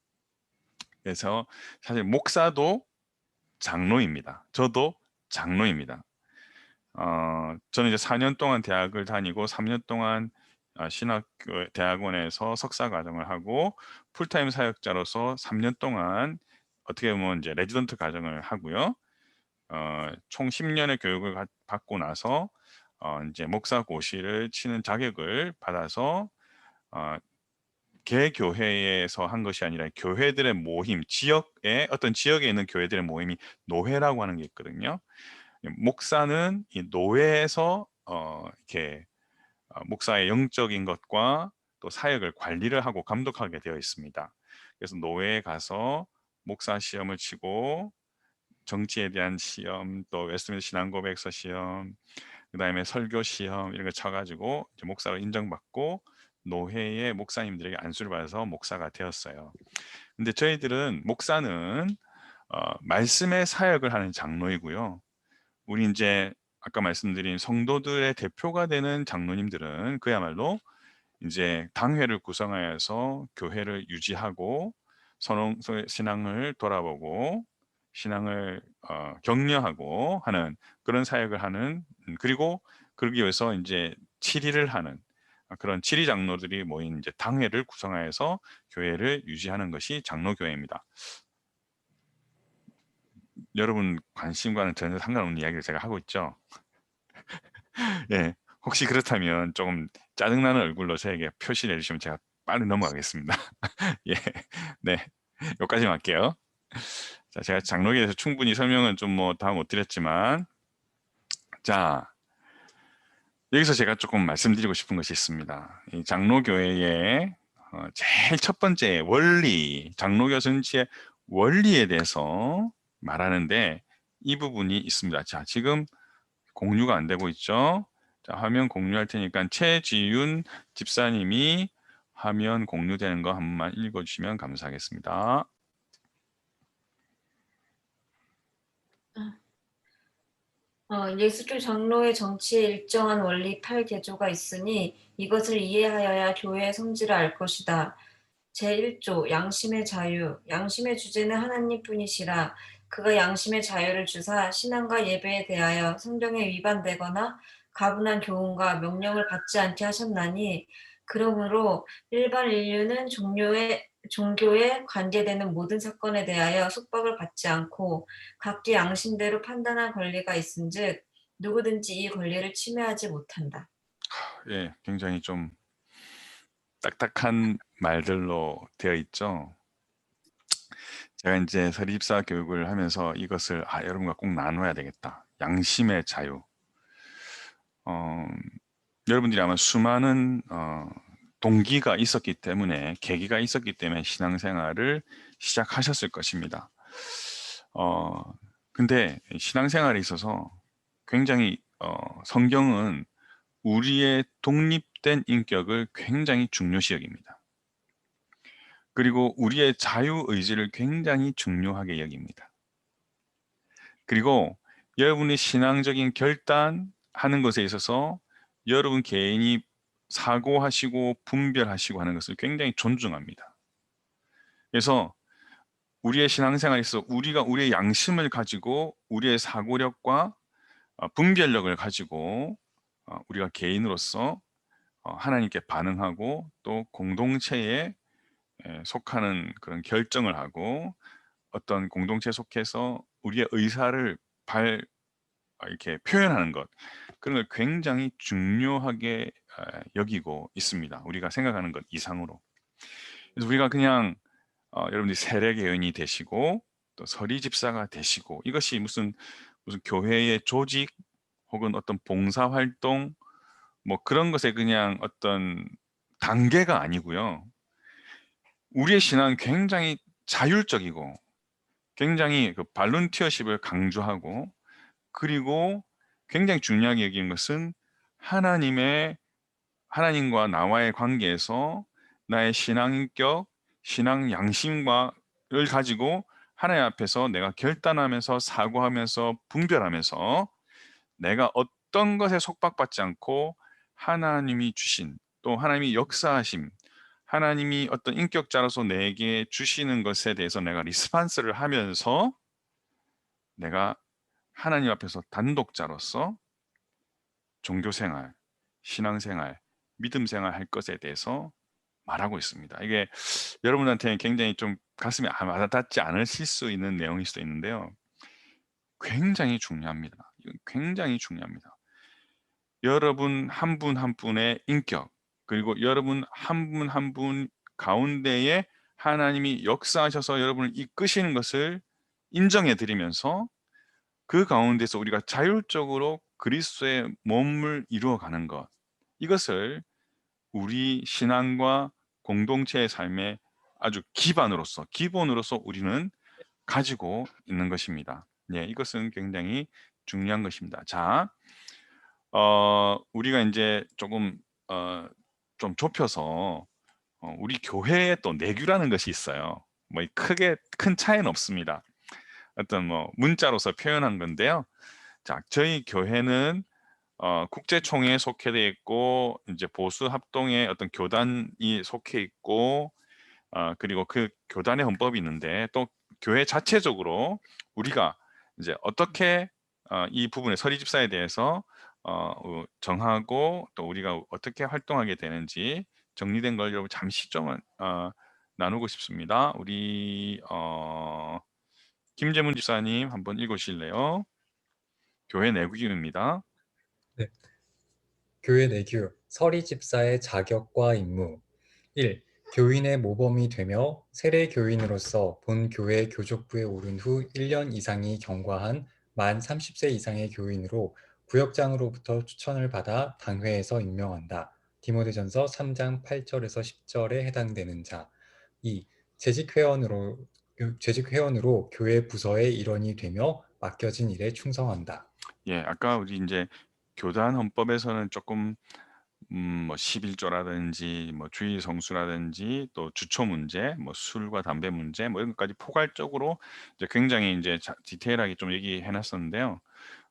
그래서 사실 목사도 장로입니다. 저도 장로입니다. 저는 이제 4년 동안 대학을 다니고 3년 동안 신학교 대학원에서 석사 과정을 하고 풀타임 사역자로서 3년 동안 어떻게 보면 이제 레지던트 과정을 하고요. 총 10년의 교육을 받고 나서 이제 목사 고시를 치는 자격을 받아서 개교회에서 한 것이 아니라 교회들의 모임, 지역에 어떤 지역에 있는 교회들의 모임이 노회라고 하는 게 있거든요. 목사는 이 노회에서 이렇게 목사의 영적인 것과 또 사역을 관리를 하고 감독하게 되어 있습니다. 그래서 노회에 가서 목사 시험을 치고 정치에 대한 시험, 또 웨스트민스터 신앙고백서 시험, 그다음에 설교 시험 이런 거 쳐가지고 이제 목사로 인정받고 노회의 목사님들에게 안수를 받아서 목사가 되었어요. 근데 저희들은 목사는 말씀의 사역을 하는 장로이고요. 우리 이제 아까 말씀드린 성도들의 대표가 되는 장로님들은 그야말로 이제 당회를 구성하여서 교회를 유지하고 신앙을 돌아보고 신앙을 격려하고 하는 그런 사역을 하는, 그리고 그러기 위해서 이제 치리를 하는 그런 치리 장로들이 모인 이제 당회를 구성하여서 교회를 유지하는 것이 장로교회입니다. 여러분 관심과는 전혀 상관없는 이야기를 제가 하고 있죠. 예, 혹시 그렇다면 조금 짜증나는 얼굴로 저에게 표시 내주시면 제가 빨리 넘어가겠습니다. 예, 네, 여기까지만 할게요. 자, 제가 장로교에 대해서 충분히 설명은 좀 뭐 다 못 드렸지만, 자, 여기서 제가 조금 말씀드리고 싶은 것이 있습니다. 이 장로교회의 제일 첫 번째 원리, 장로교 전체의 원리에 대해서 말하는데 이 부분이 있습니다. 자, 지금 공유가 안 되고 있죠. 자, 화면 공유할 테니까 최지윤 집사님이 화면 공유되는 거 한 번만 읽어주시면 감사하겠습니다. 예수교 장로의 정치에 일정한 원리 8개조가 있으니 이것을 이해하여야 교회의 성질을 알 것이다. 제1조 양심의 자유. 양심의 주제는 하나님뿐이시라. 그가 양심의 자유를 주사 신앙과 예배에 대하여 성경에 위반되거나 가분한 교훈과 명령을 받지 않게 하셨나니 그러므로 일반 인류는 종교에 관계되는 모든 사건에 대하여 속박을 받지 않고 각기 양심대로 판단할 권리가 있은즉 누구든지 이 권리를 침해하지 못한다. 예, 굉장히 좀 딱딱한 말들로 되어 있죠. 제가 이제 서리집사 교육을 하면서 이것을 여러분과 꼭 나눠야 되겠다. 양심의 자유. 여러분들이 아마 수많은 동기가 있었기 때문에, 계기가 있었기 때문에 신앙생활을 시작하셨을 것입니다. 근데 신앙생활에 있어서 굉장히 성경은 우리의 독립된 인격을 굉장히 중요시 여깁니다. 그리고 우리의 자유의지를 굉장히 중요하게 여깁니다. 그리고 여러분이 신앙적인 결단하는 것에 있어서 여러분 개인이 사고하시고 분별하시고 하는 것을 굉장히 존중합니다. 그래서 우리의 신앙생활에서 우리가 우리의 양심을 가지고 우리의 사고력과 분별력을 가지고 우리가 개인으로서 하나님께 반응하고 또 공동체에 속하는 그런 결정을 하고 어떤 공동체에 속해서 우리의 의사를 이렇게 표현하는 것, 그런 걸 굉장히 중요하게 여기고 있습니다. 우리가 생각하는 것 이상으로. 그래서 우리가 그냥 여러분들이 세례교인이 되시고 또 서리집사가 되시고 이것이 무슨 교회의 조직 혹은 어떤 봉사활동 뭐 그런 것에 그냥 어떤 단계가 아니고요. 우리의 신앙은 굉장히 자율적이고 굉장히 그 발런티어십을 강조하고, 그리고 굉장히 중요하게 여기는 것은 하나님과 나와의 관계에서 나의 신앙인격, 신앙 양심과를 가지고 하나님 앞에서 내가 결단하면서 사고하면서 분별하면서 내가 어떤 것에 속박받지 않고 하나님이 주신 또 하나님이 역사하심 하나님이 어떤 인격자로서 내게 주시는 것에 대해서 내가 리스판스를 하면서 내가 하나님 앞에서 단독자로서 종교생활, 신앙생활, 믿음생활 할 것에 대해서 말하고 있습니다. 이게 여러분한테는 굉장히 좀 가슴에 와닿지 않으실 수 있는 내용일 수도 있는데요. 굉장히 중요합니다. 이건 굉장히 중요합니다. 여러분 한 분 한 분의 인격 그리고 여러분 한 분 한 분 가운데에 하나님이 역사하셔서 여러분을 이끄시는 것을 인정해 드리면서 그 가운데서 우리가 자율적으로 그리스도의 몸을 이루어가는 것 이것을 우리 신앙과 공동체의 삶의 아주 기반으로서 기본으로서 우리는 가지고 있는 것입니다. 예, 이것은 굉장히 중요한 것입니다. 자, 우리가 이제 조금 좀 좁혀서 우리 교회에 또 내규라는 것이 있어요. 뭐 크게 큰 차이는 없습니다. 어떤 뭐 문자로서 표현한 건데요. 자, 저희 교회는 국제총회에 속해돼 있고 이제 보수 합동의 어떤 교단이 속해 있고 그리고 그 교단의 헌법이 있는데 또 교회 자체적으로 우리가 이제 어떻게 이 부분의 서리 집사에 대해서 정하고 또 우리가 어떻게 활동하게 되는지 정리된 걸 여러분 잠시 좀 나누고 싶습니다. 우리 김재문 집사님 한번 읽으실래요? 교회 내규입니다. 네. 교회 내규 서리 집사의 자격과 임무 1. 교인의 모범이 되며 세례 교인으로서 본 교회 교족부에 오른 후 1년 이상이 경과한 만 30세 이상의 교인으로 구역장으로부터 추천을 받아 당회에서 임명한다. 디모데전서 3장 8절에서 10절에 해당되는 자. 2. 재직회원으로 교회 부서의 일원이 되며 맡겨진 일에 충성한다. 예, 아까 우리 이제 교단 헌법에서는 조금 뭐 11조라든지 뭐 주의 성수라든지 또 주초 문제, 뭐 술과 담배 문제 뭐 이런 것까지 포괄적으로 이제 굉장히 이제 디테일하게 좀 얘기해 놨었는데요.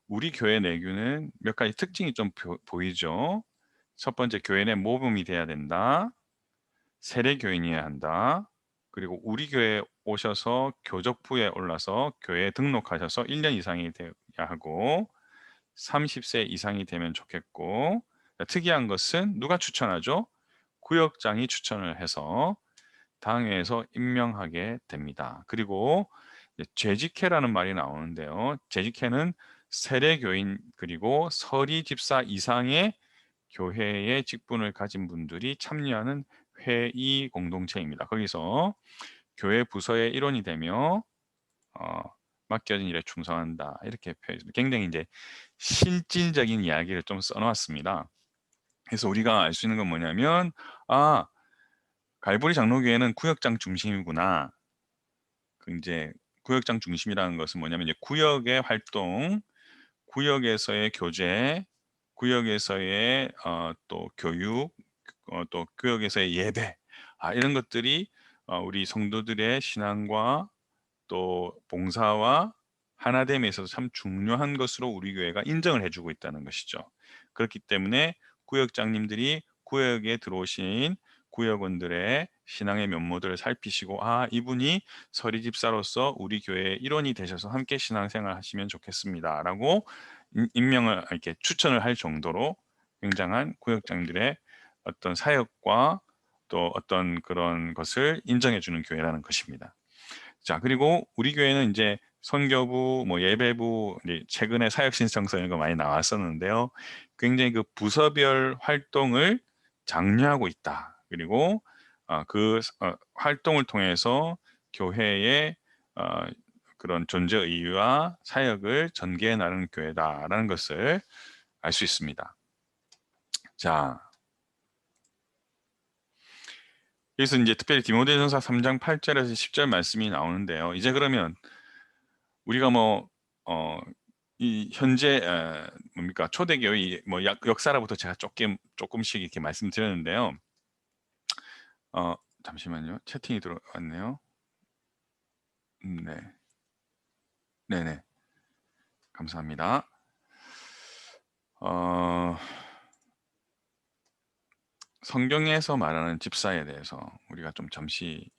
우리 교회 내규는 몇 가지 특징이 좀 보이죠. 첫 번째 교인의 모범이 돼야 된다. 세례 교인이어야 한다. 그리고 우리 교회에 오셔서 교적부에 올라서 교회에 등록하셔서 1년 이상이 돼야 하고 30세 이상이 되면 좋겠고 특이한 것은 누가 추천하죠? 구역장이 추천을 해서 당회에서 임명하게 됩니다. 그리고 재직회라는 말이 나오는데요. 재직회는 세례교인 그리고 서리 집사 이상의 교회의 직분을 가진 분들이 참여하는 회의 공동체입니다. 거기서 교회 부서의 일원이 되며 맡겨진 일에 충성한다 이렇게 표현했습니다. 굉장히 이제 실질적인 이야기를 좀 써놓았습니다. 그래서 우리가 알 수 있는 건 뭐냐면 갈보리 장로교회는 구역장 중심이구나. 그 이제 구역장 중심이라는 것은 뭐냐면 이제 구역의 활동, 구역에서의 교제, 구역에서의 또 교육, 또 구역에서의 예배 이런 것들이 우리 성도들의 신앙과 또 봉사와 하나됨에 있어서 참 중요한 것으로 우리 교회가 인정을 해주고 있다는 것이죠. 그렇기 때문에 구역장님들이 구역에 들어오신 구역원들의 신앙의 면모들을 살피시고 이분이 서리 집사로서 우리 교회의 일원이 되셔서 함께 신앙생활 하시면 좋겠습니다 라고 임명을 이렇게 추천을 할 정도로 굉장한 구역장들의 어떤 사역과 또 어떤 그런 것을 인정해 주는 교회라는 것입니다. 자, 그리고 우리 교회는 이제 선교부, 뭐 예배부, 이제 최근에 사역 신청서 이런 거 많이 나왔었는데요. 굉장히 그 부서별 활동을 장려하고 있다. 그리고 활동을 통해서 교회의 그런 존재 의의와 사역을 전개해 나가는 교회다라는 것을 알 수 있습니다. 자, 그래서 이제 특별히 디모데전서 3장 8절에서 10절 말씀이 나오는데요. 이제 그러면 우리가 이 현재 뭡니까 초대교회 뭐 역사라부터 제가 조금씩 이렇게 말씀드렸는데요. 잠시만요. 채팅이 들어왔네요. 네, 네네. 감사합니다. 어, 성경에서 말하는 집사에 대해서 우리가 좀 잠시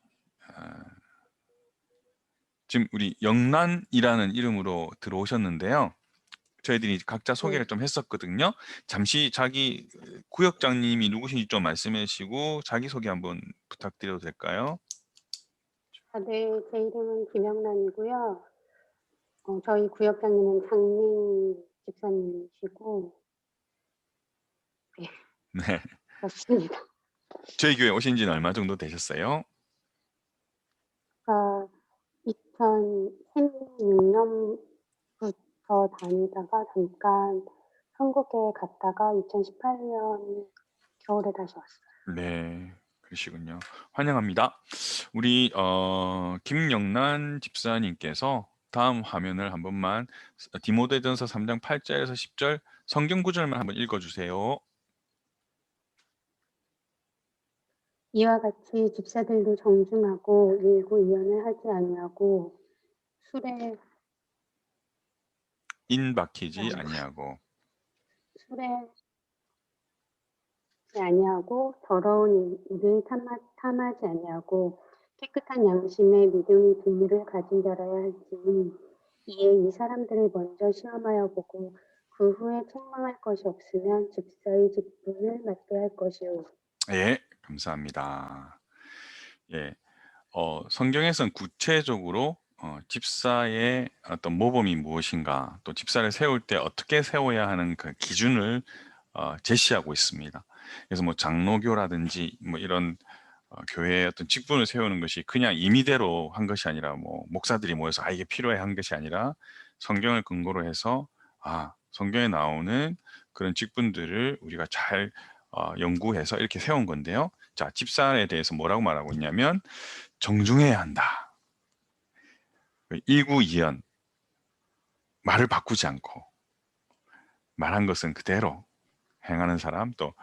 지금 우리 영란이라는 이름으로 들어오셨는데요. 저희들이 각자 소개를 좀 했었거든요. 잠시 자기 구역장님이 누구신지 좀 말씀해 주시고 자기소개 한번 부탁드려도 될까요? 네, 제 이름은 김영란이고요. 저희 구역장님은 장민 집사님이시고, 네, 네. 그렇습니다. 저희 교회 오신 지는 얼마 정도 되셨어요? 2016년부터 다니다가 잠깐 한국에 갔다가 2018년 겨울에 다시 왔어요. 네, 그러시군요. 환영합니다. 우리 김영란 집사님께서 다음 화면을 한 번만 디모데전서 3장 8절에서 10절 성경 구절만 한번 읽어주세요. 이와 같이 집사들도 정중하고 일구이연을 하지 아니하고 술에 인박히지 아니하고 아니하고 더러운 일을 탐하지 아니하고 깨끗한 양심의 믿음의 비밀을 가진 자라야 할지니 이에 이 사람들을 먼저 시험하여 보고 그 후에 책망할 것이 없으면 집사의 직분을 맡게 할 것이요. 예, 감사합니다. 예, 성경에서는 구체적으로 집사의 어떤 모범이 무엇인가, 또 집사를 세울 때 어떻게 세워야 하는 그 기준을 제시하고 있습니다. 그래서 뭐 장로교라든지 뭐 이런 교회의 어떤 직분을 세우는 것이 그냥 임의대로 한 것이 아니라 뭐 목사들이 모여서 이게 필요해 한 것이 아니라 성경을 근거로 해서 성경에 나오는 그런 직분들을 우리가 잘 연구해서 이렇게 세운 건데요. 자, 집사에 대해서 뭐라고 말하고 있냐면 정중해야 한다. 일구이연, 말을 바꾸지 않고 말한 것은 그대로 행하는 사람, 또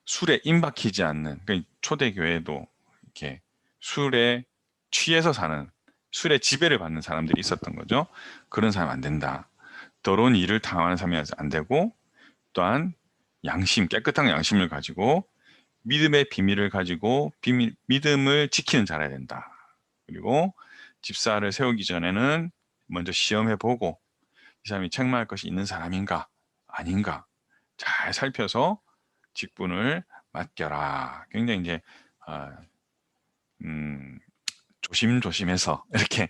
술에 임박히지 않는, 그러니까 초대교회도 이렇게 술에 취해서 사는, 술에 지배를 받는 사람들이 있었던 거죠. 그런 사람 안 된다. 더러운 일을 당하는 사람이 안 되고, 또한 양심, 깨끗한 양심을 가지고 믿음의 비밀을 가지고 믿음을 지키는 자라야 된다. 그리고 집사를 세우기 전에는 먼저 시험해보고 이 사람이 책망할 것이 있는 사람인가 아닌가 잘 살펴서 직분을 맡겨라. 굉장히 이제 조심조심해서 이렇게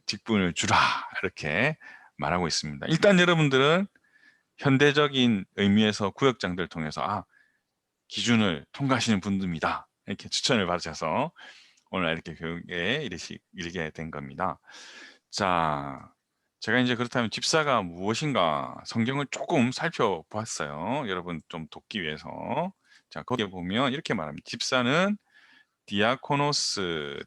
직분을 주라 이렇게 말하고 있습니다. 일단 여러분들은 현대적인 의미에서 구역장들을 통해서 기준을 통과하시는 분들입니다. 이렇게 추천을 받으셔서 오늘 이렇게 교육에 이르게 된 겁니다. 자, 제가 이제 그렇다면 집사가 무엇인가 성경을 조금 살펴보았어요. 여러분 좀 돕기 위해서. 자, 거기에 보면 이렇게 말합니다. 집사는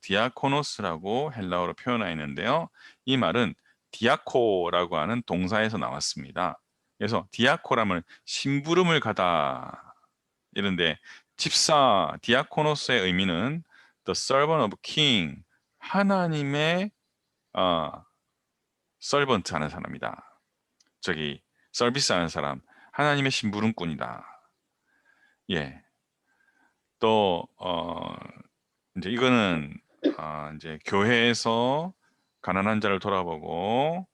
디아코노스라고 헬라어로 표현하여 있는데요. 이 말은 디아코라고 하는 동사에서 나왔습니다. 그래서 디아코라면 심부름을 가다 이런데 집사 디아코노스의 의미는 the servant of king, 하나님의 서번트 하는 사람이다. 저기 서비스 하는 사람, 하나님의 심부름꾼이다. 예. 또 이제 이거는 이제 교회에서 가난한 자를 돌아보고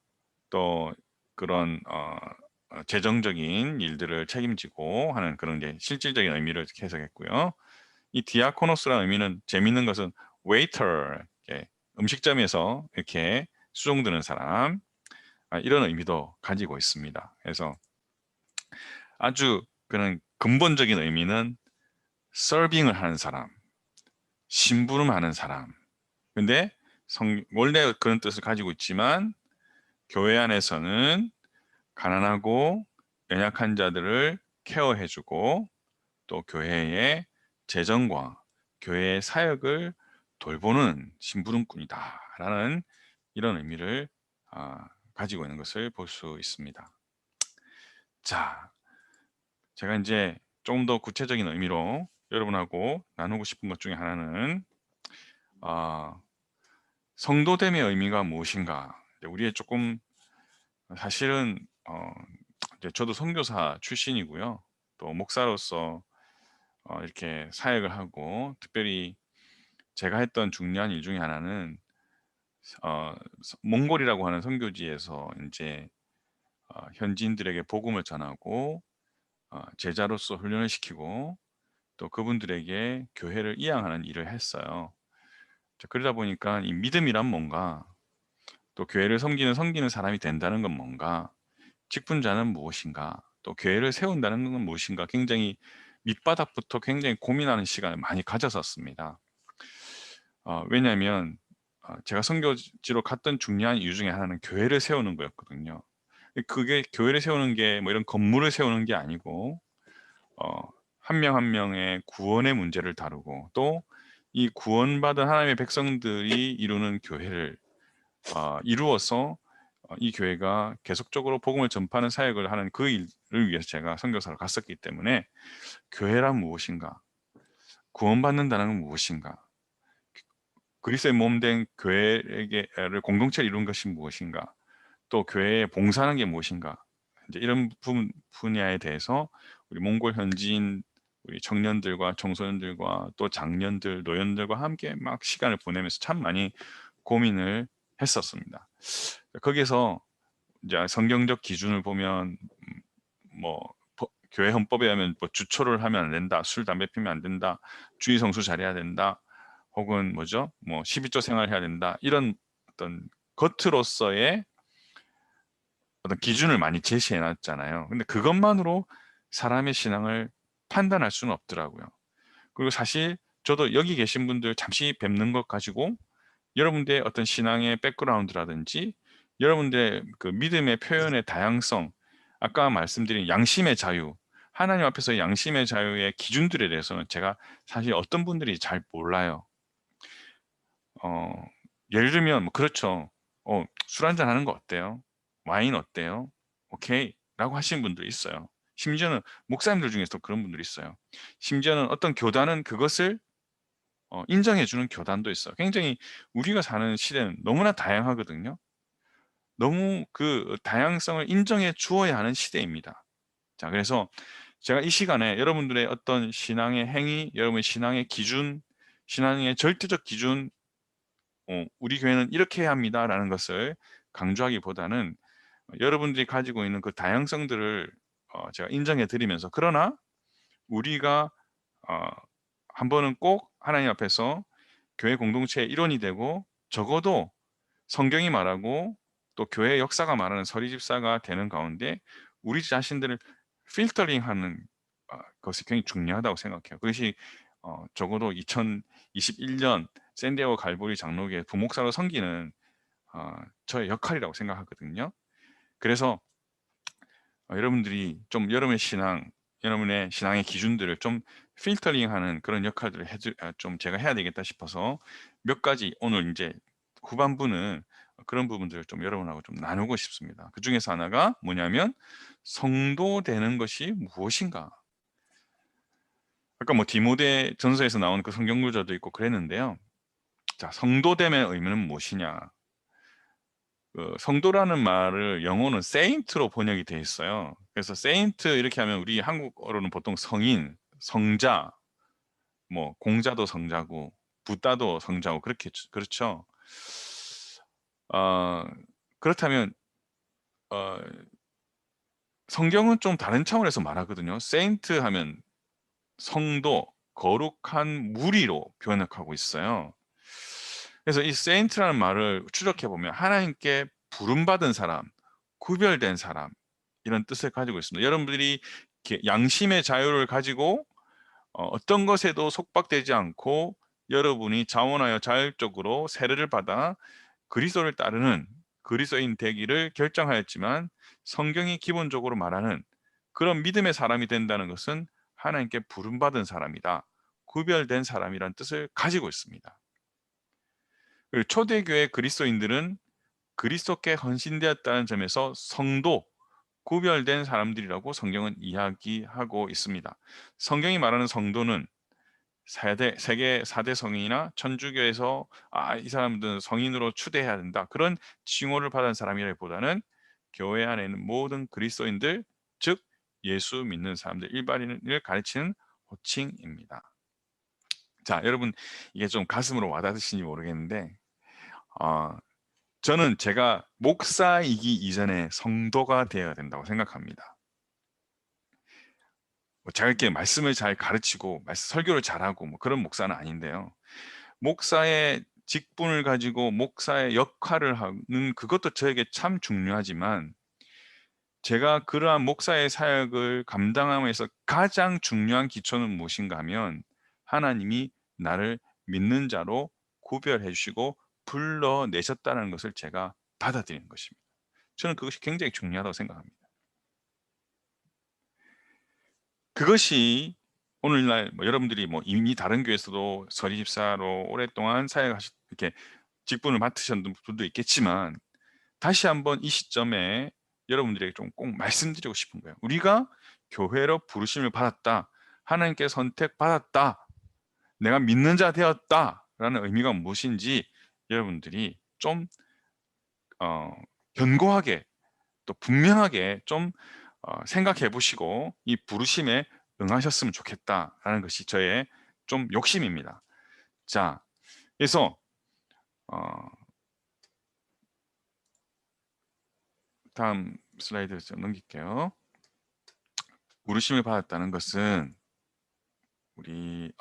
또 그런 재정적인 일들을 책임지고 하는 그런 게 실질적인 의미를 해석했고요. 이 디아코노스라는 의미는 재밌는 것은 waiter, 음식점에서 이렇게 수종드는 사람, 이런 의미도 가지고 있습니다. 그래서 아주 그런 근본적인 의미는 서빙을 하는 사람, 심부름하는 사람. 근데 원래 그런 뜻을 가지고 있지만 교회 안에서는 가난하고 연약한 자들을 케어해주고 또 교회의 재정과 교회의 사역을 돌보는 심부름꾼이다라는 이런 의미를 가지고 있는 것을 볼 수 있습니다. 자, 제가 이제 조금 더 구체적인 의미로 여러분하고 나누고 싶은 것 중에 하나는 성도됨의 의미가 무엇인가. 우리의 조금 사실은 저도 선교사 출신이고요. 또 목사로서 이렇게 사역을 하고 특별히 제가 했던 중요한 일 중에 하나는 몽골이라고 하는 선교지에서 이제 현지인들에게 복음을 전하고 제자로서 훈련을 시키고 또 그분들에게 교회를 이양하는 일을 했어요. 그러다 보니까 이 믿음이란 뭔가, 또 교회를 섬기는 사람이 된다는 건 뭔가, 직분자는 무엇인가, 또 교회를 세운다는 건 무엇인가 굉장히 밑바닥부터 굉장히 고민하는 시간을 많이 가졌었습니다. 왜냐하면 제가 선교지로 갔던 중요한 이유 중에 하나는 교회를 세우는 거였거든요. 그게 교회를 세우는 게 뭐 이런 건물을 세우는 게 아니고 한 명 한 명의 구원의 문제를 다루고 또 이 구원받은 하나님의 백성들이 이루는 교회를 이루어서 이 교회가 계속적으로 복음을 전파하는 사역을 하는 그 일을 위해서 제가 선교사로 갔었기 때문에 교회란 무엇인가, 구원받는다는 건 무엇인가, 그리스도의 몸된 교회를 공동체를 이룬 것이 무엇인가, 또 교회에 봉사하는 게 무엇인가, 이제 이런 분야에 대해서 우리 몽골 현지인 우리 청년들과 청소년들과 또 장년들, 노년들과 함께 막 시간을 보내면서 참 많이 고민을 했었습니다. 거기서 이제 성경적 기준을 보면 뭐 교회 헌법에 하면 뭐 주초를 하면 안 된다, 술 담배 피면 안 된다, 주의 성수 잘해야 된다, 혹은 뭐죠, 뭐 12조 생활해야 된다, 이런 어떤 겉으로서의 어떤 기준을 많이 제시해 놨잖아요. 근데 그것만으로 사람의 신앙을 판단할 수는 없더라고요. 그리고 사실 저도 여기 계신 분들 잠시 뵙는 것 가지고 여러분들의 어떤 신앙의 백그라운드라든지 여러분들의 그 믿음의 표현의 다양성, 아까 말씀드린 양심의 자유, 하나님 앞에서 양심의 자유의 기준들에 대해서는 제가 사실 어떤 분들이 잘 몰라요. 예를 들면 뭐 그렇죠. 술 한잔 하는 거 어때요? 와인 어때요? 오케이 라고 하시는 분들이 있어요. 심지어는 목사님들 중에서도 그런 분들이 있어요. 심지어는 어떤 교단은 그것을 인정해 주는 교단도 있어요. 굉장히 우리가 사는 시대는 너무나 다양하거든요. 너무 그 다양성을 인정해 주어야 하는 시대입니다. 자, 그래서 제가 이 시간에 여러분들의 어떤 신앙의 행위, 여러분의 신앙의 기준, 신앙의 절대적 기준, 우리 교회는 이렇게 해야 합니다라는 것을 강조하기보다는 여러분들이 가지고 있는 그 다양성들을 제가 인정해 드리면서, 그러나 우리가 한 번은 꼭 하나님 앞에서 교회 공동체의 일원이 되고 적어도 성경이 말하고 또 교회 역사가 말하는 서리집사가 되는 가운데 우리 자신들을 필터링하는 것이 굉장히 중요하다고 생각해요. 그것이 적어도 2021년 샌디에고 갈보리 장로교회 부목사로 섬기는 저의 역할이라고 생각하거든요. 그래서 여러분들이 좀 여러분의 신앙의 기준들을 좀 필터링하는 그런 역할들을 좀 제가 해야 되겠다 싶어서 몇 가지 오늘 이제 후반부는 그런 부분들을 좀 여러분하고 좀 나누고 싶습니다. 그 중에서 하나가 뭐냐면 성도 되는 것이 무엇인가. 아까 뭐 디모데 전서에서 나오는 그 성경 구절도 있고 그랬는데요. 자, 성도됨의 의미는 무엇이냐? 성도라는 말을 영어는 saint로 번역이 돼 있어요. 그래서 saint 이렇게 하면 우리 한국어로는 보통 성인, 성자, 뭐 공자도 성자고 붓다도 성자고 그렇게 그렇죠. 그렇다면 성경은 좀 다른 차원에서 말하거든요. saint 하면 성도, 거룩한 무리로 번역하고 있어요. 그래서 이 saint라는 말을 추적해 보면 하나님께 부름받은 사람, 구별된 사람, 이런 뜻을 가지고 있습니다. 여러분들이 양심의 자유를 가지고 어떤 것에도 속박되지 않고 여러분이 자원하여 자율적으로 세례를 받아 그리스도를 따르는 그리스도인 되기를 결정하였지만, 성경이 기본적으로 말하는 그런 믿음의 사람이 된다는 것은 하나님께 부름받은 사람이다, 구별된 사람이란 뜻을 가지고 있습니다. 그리고 초대교회 그리스도인들은 그리스도께 헌신되었다는 점에서 성도, 구별된 사람들이라고 성경은 이야기하고 있습니다. 성경이 말하는 성도는 세계 4대 성인이나 천주교에서 이 사람들은 성인으로 추대해야 된다, 그런 칭호를 받은 사람이라기보다는 교회 안에 있는 모든 그리스도인들, 즉 예수 믿는 사람들 일반인을 가르치는 호칭입니다. 자, 여러분 이게 좀 가슴으로 와닿으시는지 모르겠는데 저는 제가 목사이기 이전에 성도가 되어야 된다고 생각합니다. 제가 이렇게 말씀을 잘 가르치고 설교를 잘하고 뭐 그런 목사는 아닌데요. 목사의 직분을 가지고 목사의 역할을 하는 그것도 저에게 참 중요하지만 제가 그러한 목사의 사역을 감당하면서 가장 중요한 기초는 무엇인가 하면 하나님이 나를 믿는 자로 구별해 주시고 불러내셨다는 것을 제가 받아들이는 것입니다. 저는 그것이 굉장히 중요하다고 생각합니다. 그것이 오늘날 뭐 여러분들이 뭐 이미 다른 교회에서도 서리 집사로 오랫동안 이렇게 직분을 맡으셨던 분도 있겠지만 다시 한번 이 시점에 여러분들에게 좀 꼭 말씀드리고 싶은 거예요. 우리가 교회로 부르심을 받았다. 하나님께 선택받았다. 내가 믿는 자 되었다라는 의미가 무엇인지 여러분들이 좀 견고하게 또 분명하게 좀 생각해 보시고 이 부르심에 응하셨으면 좋겠다라는 것이 저의 좀 욕심입니다. 자, 그래서 다음 슬라이드 좀 넘길게요. 부르심을 받았다는 것은 우리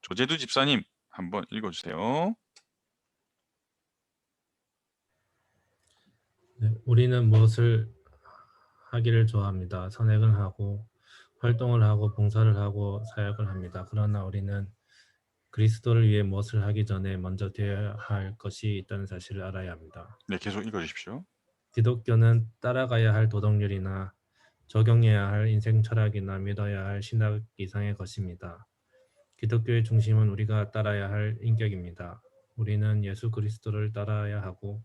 조재두 집사님 한번 읽어주세요. 네, 우리는 무엇을 하기를 좋아합니다. 선행을 하고 활동을 하고 봉사를 하고 사역을 합니다. 그러나 우리는 그리스도를 위해 무엇을 하기 전에 먼저 되어야 할 것이 있다는 사실을 알아야 합니다. 네, 계속 읽어주십시오. 기독교는 따라가야 할 도덕률이나 적용해야 할 인생 철학이나 믿어야 할 신학 이상의 것입니다. 기독교의 중심은 우리가 따라야 할 인격입니다. 우리는 예수 그리스도를 따라야 하고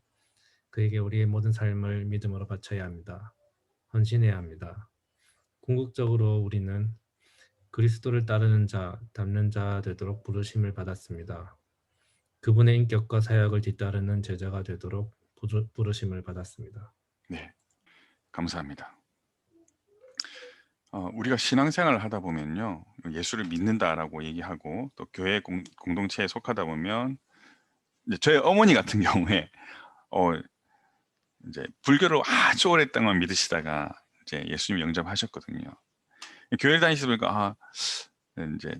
그에게 우리의 모든 삶을 믿음으로 바쳐야 합니다. 헌신해야 합니다. 궁극적으로 우리는 그리스도를 따르는 자, 닮는 자 되도록 부르심을 받았습니다. 그분의 인격과 사역을 뒤따르는 제자가 되도록 부르심을 받았습니다. 네, 감사합니다. 우리가 신앙생활을 하다 보면요, 예수를 믿는다라고 얘기하고 또 교회 공동체에 속하다 보면 이제 저희 어머니 같은 경우에 이제 불교를 아주 오랫동안 믿으시다가 이제 예수님 영접하셨거든요. 교회를 다니시다 보니까 이제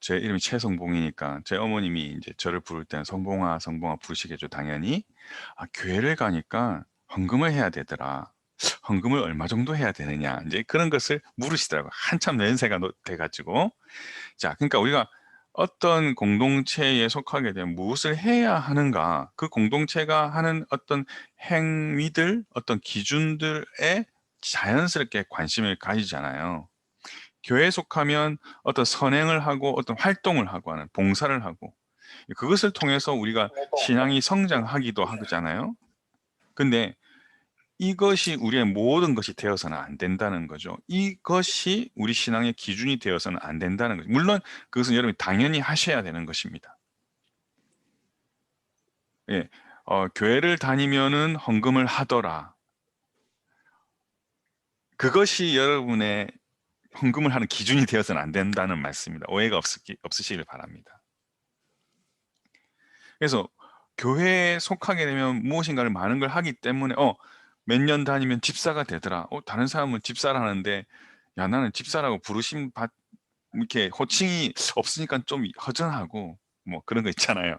제 이름이 최성봉이니까 제 어머님이 이제 저를 부를 때는 성봉아 부르시겠죠, 당연히. 교회를 가니까 헌금을 해야 되더라. 헌금을 얼마 정도 해야 되느냐, 이제 그런 것을 물으시더라고요. 한참 연세가 돼가지고. 자, 그러니까 우리가 어떤 공동체에 속하게 되면 무엇을 해야 하는가, 그 공동체가 하는 어떤 행위들, 어떤 기준들에 자연스럽게 관심을 가지잖아요. 교회에 속하면 어떤 선행을 하고 어떤 활동을 하고 하는 봉사를 하고 그것을 통해서 우리가 신앙이 성장하기도 하잖아요. 근데 이것이 우리의 모든 것이 되어서는 안 된다는 거죠. 이것이 우리 신앙의 기준이 되어서는 안 된다는 거죠. 물론 그것은 여러분이 당연히 하셔야 되는 것입니다. 예, 교회를 다니면은 헌금을 하더라. 그것이 여러분의 헌금을 하는 기준이 되어서는 안 된다는 말씀입니다. 오해가 없으시길 바랍니다. 그래서 교회에 속하게 되면 무엇인가를 많은 걸 하기 때문에 몇 년 다니면 집사가 되더라. 다른 사람은 집사를 하는데 야, 나는 집사라고 부르심 이렇게 호칭이 없으니까 좀 허전하고 뭐 그런 거 있잖아요.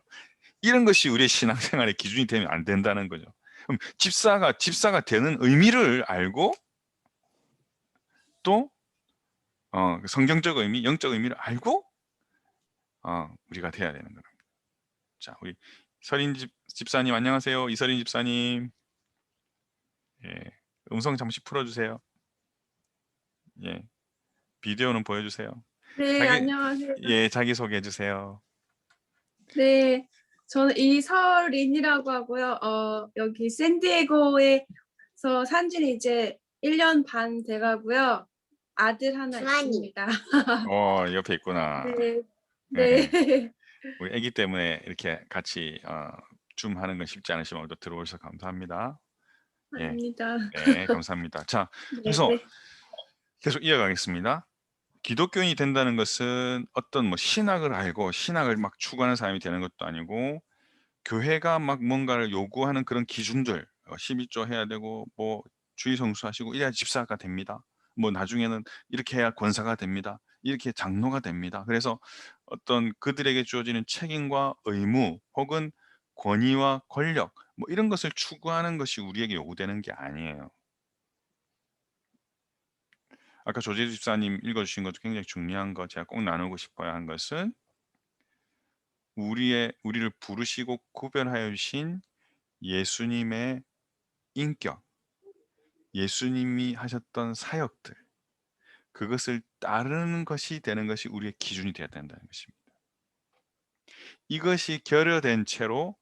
이런 것이 우리의 신앙생활의 기준이 되면 안 된다는 거죠. 그럼 집사가 되는 의미를 알고 또 성경적 의미, 영적 의미를 알고 우리가 돼야 되는 겁니다. 자, 우리 서린 집사님 안녕하세요. 이서린 집사님. 예, 음성 잠시 풀어주세요. 예, 비디오는 보여주세요. 네, 안녕하세요. 예, 자기 소개해 주세요. 네, 저는 이서린이라고 하고요. 여기 샌디에고에서 산 지는 이제 1년 반 돼가고요. 아들 하나 있습니다. 옆에 있구나. 네, 네. 우리 아기 때문에 이렇게 같이 줌 하는 건 쉽지 않으시면 오늘도 들어오셔서 감사합니다. 예. 아닙니다. 네, 감사합니다. 자, 네, 그래서 네. 계속 이어가겠습니다. 기독교인이 된다는 것은 어떤 뭐 신학을 알고 신학을 막 추구하는 사람이 되는 것도 아니고 교회가 막 뭔가를 요구하는 그런 기준들 11조 해야 되고 뭐 주의 성수하시고 이래야 집사가 됩니다. 뭐 나중에는 이렇게 해야 권사가 됩니다. 이렇게 장로가 됩니다. 그래서 어떤 그들에게 주어지는 책임과 의무 혹은 권위와 권력 뭐 이런 것을 추구하는 것이 우리에게 요구되는 게 아니에요. 아까 조재주 집사님 읽어주신 것도 굉장히 중요한 거 제가 꼭 나누고 싶어야 한 것은 우리를 부르시고 구별하여 주신 예수님의 인격, 예수님이 하셨던 사역들 그것을 따르는 것이 되는 것이 우리의 기준이 되어야 된다는 것입니다. 이것이 결여된 채로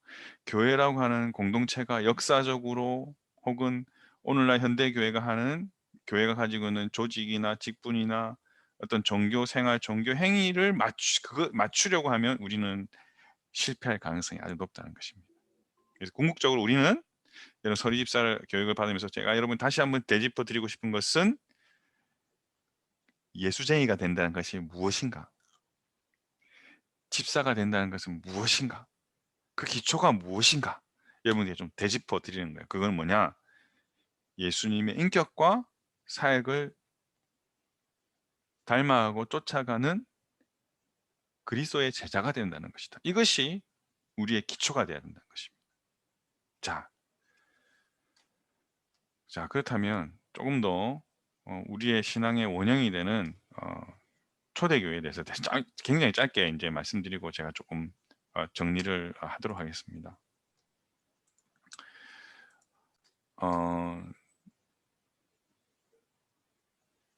교회라고 하는 공동체가 역사적으로 혹은 오늘날 현대교회가 하는 교회가 가지고 있는 조직이나 직분이나 어떤 종교 생활, 종교 행위를 맞추려고 하면 우리는 실패할 가능성이 아주 높다는 것입니다. 그래서 궁극적으로 우리는 이런 서리 집사를 교육을 받으면서 제가 여러분 다시 한번 되짚어 드리고 싶은 것은 예수쟁이가 된다는 것이 무엇인가? 집사가 된다는 것은 무엇인가? 그 기초가 무엇인가? 여러분에게 좀 되짚어 드리는 거예요. 그건 뭐냐? 예수님의 인격과 사역을 닮아가고 쫓아가는 그리스도의 제자가 된다는 것이다. 이것이 우리의 기초가 되어야 된다는 것입니다. 자 그렇다면 조금 더 우리의 신앙의 원형이 되는 초대교회에 대해서 굉장히 짧게 이제 말씀드리고 제가 조금 정리를 하도록 하겠습니다.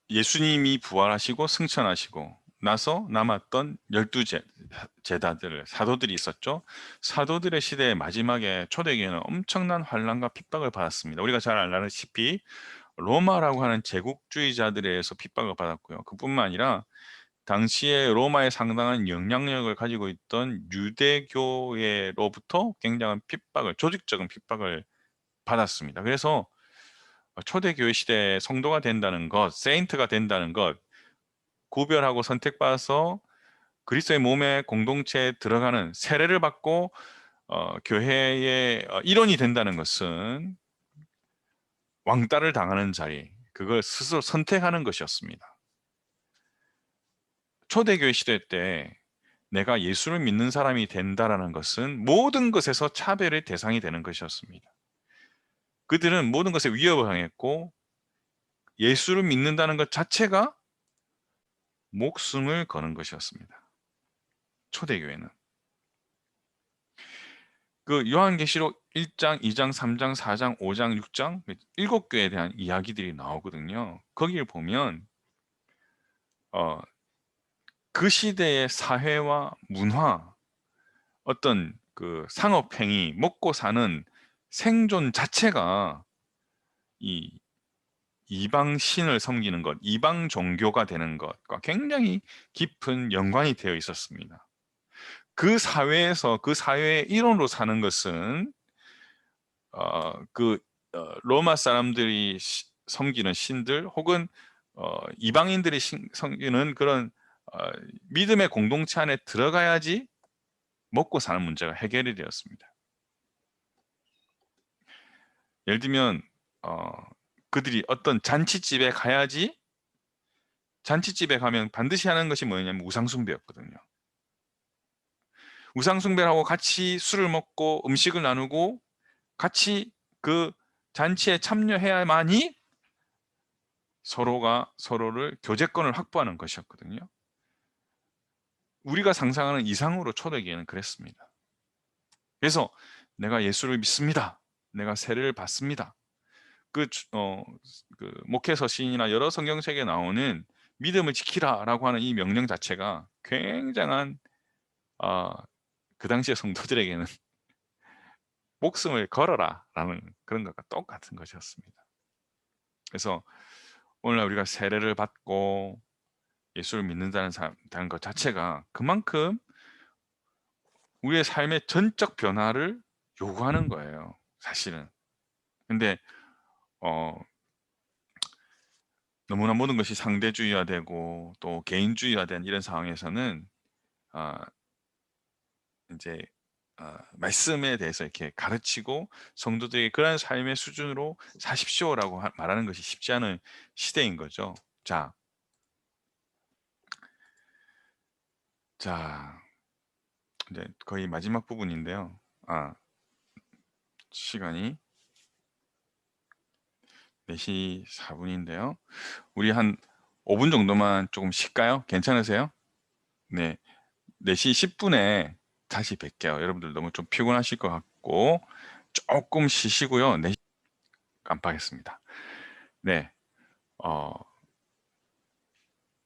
예수님이 부활하시고 승천하시고 나서 남았던 12제자들, 사도들이 있었죠. 사도들의 시대의 마지막에 초대교회는 엄청난 환난과 핍박을 받았습니다. 우리가 잘 알다시피 로마라고 하는 제국주의자들에 의해서 핍박을 받았고요. 그뿐만 아니라 당시에 로마에 상당한 영향력을 가지고 있던 유대교회로부터 굉장한 핍박을, 조직적인 핍박을 받았습니다. 그래서 초대교회 시대에 성도가 된다는 것, 세인트가 된다는 것, 구별하고 선택받아서 그리스도의 몸의 공동체에 들어가는 세례를 받고 교회의 일원이 된다는 것은 왕따를 당하는 자리, 그걸 스스로 선택하는 것이었습니다. 초대교회 시대 때 내가 예수를 믿는 사람이 된다라는 것은 모든 것에서 차별의 대상이 되는 것이었습니다. 그들은 모든 것에 위협을 당했고 예수를 믿는다는 것 자체가 목숨을 거는 것이었습니다. 초대교회는. 그 요한계시록 1장, 2장, 3장, 4장, 5장, 6장 7교회에 대한 이야기들이 나오거든요. 거기를 보면 그 시대의 사회와 문화, 어떤 그 상업행위, 먹고 사는 생존 자체가 이 이방 신을 섬기는 것, 이방 종교가 되는 것과 굉장히 깊은 연관이 되어 있었습니다. 그 사회에서 그 사회의 일원으로 사는 것은 로마 사람들이 섬기는 신들 혹은 이방인들이 섬기는 그런 믿음의 공동체 안에 들어가야지 먹고 사는 문제가 해결이 되었습니다. 예를 들면 그들이 어떤 잔치집에 가야지, 잔치집에 가면 반드시 하는 것이 뭐냐면 우상숭배였거든요. 우상숭배를 하고 같이 술을 먹고 음식을 나누고 같이 그 잔치에 참여해야만이 서로가 서로를 교제권을 확보하는 것이었거든요. 우리가 상상하는 이상으로 초대교회는 그랬습니다. 그래서 내가 예수를 믿습니다. 내가 세례를 받습니다. 그 목회 서신이나 여러 성경책에 나오는 믿음을 지키라라고 하는 이 명령 자체가 굉장한 그 당시의 성도들에게는 목숨을 걸어라라는 그런 것과 똑같은 것이었습니다. 그래서 오늘날 우리가 세례를 받고 예수를 믿는다는 것 자체가 그만큼 우리의 삶의 전적 변화를 요구하는 거예요. 사실은. 근데 너무나 모든 것이 상대주의화되고 또 개인주의화된 이런 상황에서는 이제 말씀에 대해서 이렇게 가르치고 성도들에게 그러한 삶의 수준으로 사십시오라고 말하는 것이 쉽지 않은 시대인 거죠. 자, 이제 거의 마지막 부분인데요. 시간이 4시 4분인데요. 우리 한 5분 정도만 조금 쉴까요? 괜찮으세요? 네, 4시 10분에 다시 뵐게요. 여러분들 너무 좀 피곤하실 것 같고 조금 쉬시고요. 4시 깜빡했습니다. 네,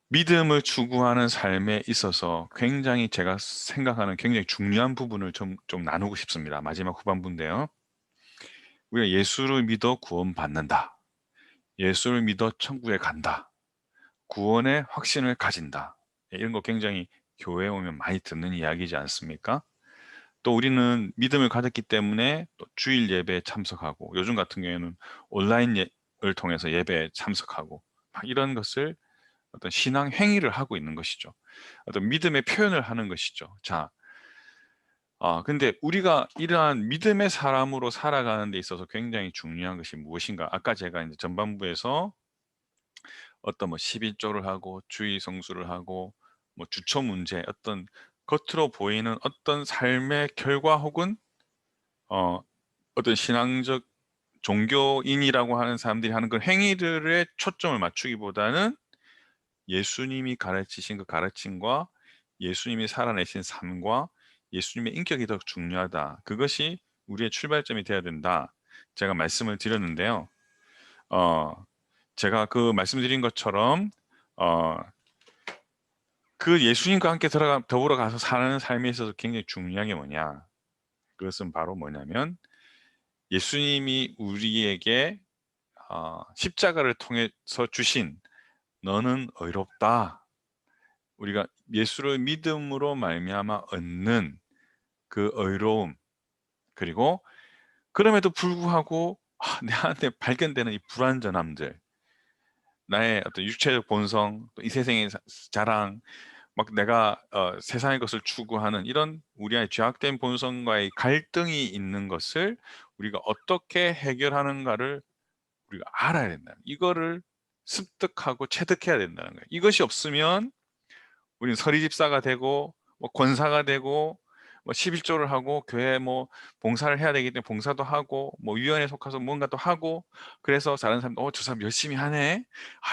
믿음을 추구하는 삶에 있어서 굉장히 제가 생각하는 굉장히 중요한 부분을 좀 나누고 싶습니다. 마지막 후반부인데요. 우리가 예수를 믿어 구원받는다. 예수를 믿어 천국에 간다. 구원의 확신을 가진다. 이런 거 굉장히 교회에 오면 많이 듣는 이야기지 않습니까? 또 우리는 믿음을 가졌기 때문에 또 주일 예배에 참석하고 요즘 같은 경우에는 온라인을 통해서 예배에 참석하고 막 이런 것을 어떤 신앙 행위를 하고 있는 것이죠. 어떤 믿음의 표현을 하는 것이죠. 자, 근데 우리가 이러한 믿음의 사람으로 살아가는 데 있어서 굉장히 중요한 것이 무엇인가? 아까 제가 이제 전반부에서 어떤 뭐 11조를 하고 주의 성수를 하고 뭐 주처 문제, 어떤 겉으로 보이는 어떤 삶의 결과 혹은 어떤 신앙적 종교인이라고 하는 사람들이 하는 그 행위들의 초점을 맞추기보다는 예수님이 가르치신 그 가르침과 예수님이 살아내신 삶과 예수님의 인격이 더 중요하다. 그것이 우리의 출발점이 되어야 된다. 제가 말씀을 드렸는데요. 제가 그 말씀드린 것처럼 그 예수님과 함께 더불어 가서 사는 삶에 있어서 굉장히 중요한 게 뭐냐? 그것은 바로 뭐냐면 예수님이 우리에게 십자가를 통해서 주신 너는 의롭다. 우리가 예수를 믿음으로 말미암아 얻는 그 의로움, 그리고 그럼에도 불구하고 내한테 발견되는 이 불완전함들, 나의 어떤 육체적 본성, 또 이 세상의 자랑, 막 내가 세상의 것을 추구하는 이런 우리 안에 죄악된 본성과의 갈등이 있는 것을 우리가 어떻게 해결하는가를 우리가 알아야 된다. 이거를 습득하고 체득해야 된다는 거예요. 이것이 없으면 우리는 서리집사가 되고 뭐 권사가 되고 뭐 11조를 하고 교회 뭐 봉사를 해야 되기 때문에 봉사도 하고 뭐 위원회에 속해서 뭔가 또 하고, 그래서 다른 사람도 저 사람 열심히 하네,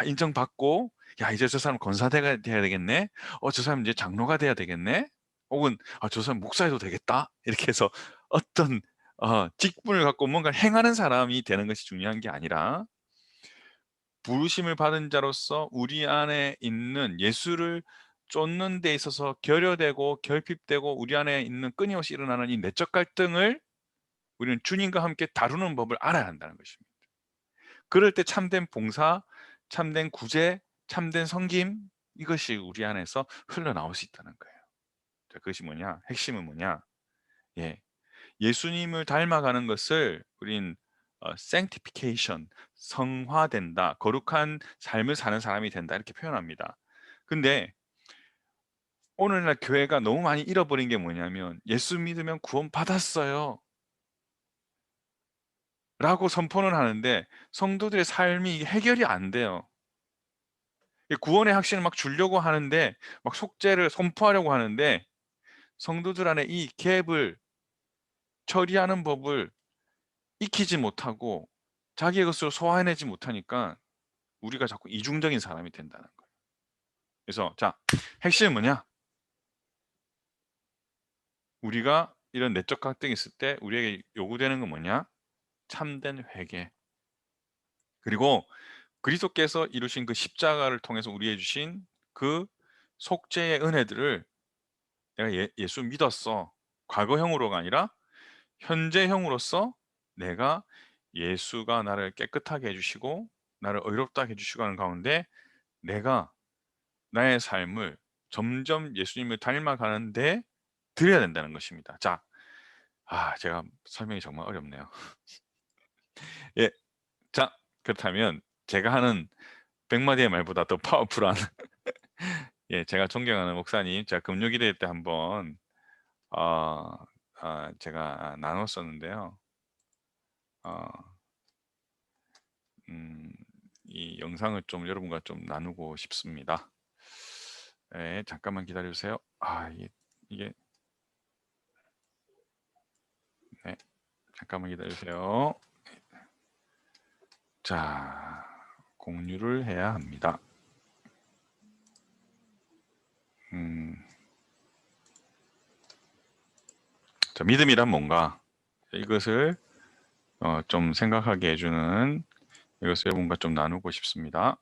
인정받고, 야 이제 저 사람 권사대가 돼야 되겠네, 저 사람 이제 장로가 돼야 되겠네, 혹은 저 사람 목사해도 되겠다, 이렇게 해서 어떤 직분을 갖고 뭔가 행하는 사람이 되는 것이 중요한 게 아니라 부르심을 받은 자로서 우리 안에 있는 예수를 쫓는 데 있어서 결여되고 결핍되고 우리 안에 있는 끊임없이 일어나는 이 내적 갈등을 우리는 주님과 함께 다루는 법을 알아야 한다는 것입니다. 그럴 때 참된 봉사, 참된 구제, 참된 섬김, 이것이 우리 안에서 흘러나올 수 있다는 거예요. 자, 그것이 뭐냐? 핵심은 뭐냐? 예수님을 닮아가는 것을 우린 sanctification, 성화된다, 거룩한 삶을 사는 사람이 된다, 이렇게 표현합니다. 근데 오늘날 교회가 너무 많이 잃어버린 게 뭐냐면 예수 믿으면 구원 받았어요 라고 선포는 하는데 성도들의 삶이 해결이 안 돼요. 구원의 확신을 막 주려고 하는데, 막 속죄를 선포하려고 하는데 성도들 안에 이 갭을 처리하는 법을 익히지 못하고 자기의 것으로 소화해내지 못하니까 우리가 자꾸 이중적인 사람이 된다는 거예요. 그래서 자, 핵심은 뭐냐? 우리가 이런 내적 갈등이 있을 때 우리에게 요구되는 건 뭐냐? 참된 회개, 그리고 그리스도께서 이루신 그 십자가를 통해서 우리에게 주신 그 속죄의 은혜들을 내가 예수 믿었어, 과거형으로가 아니라 현재형으로서 내가 예수가 나를 깨끗하게 해주시고 나를 의롭다 해주시고 하는 가운데 내가 나의 삶을 점점 예수님을 닮아가는데 드려야 된다는 것입니다. 자, 제가 설명이 정말 어렵네요. 자, 그렇다면 제가 하는 100마디의 말보다 더 파워풀한 예, 제가 존경하는 목사님, 제가 금요기대 때 한번 제가 나눴었는데요. 이 영상을 좀 여러분과 좀 나누고 싶습니다. 네, 잠깐만 기다려주세요. 이게 네, 잠깐만 기다려주세요. 자, 공유를 해야 합니다. 자, 믿음이란 뭔가? 이것을 좀 생각하게 해주는 이것을 뭔가 좀 나누고 싶습니다.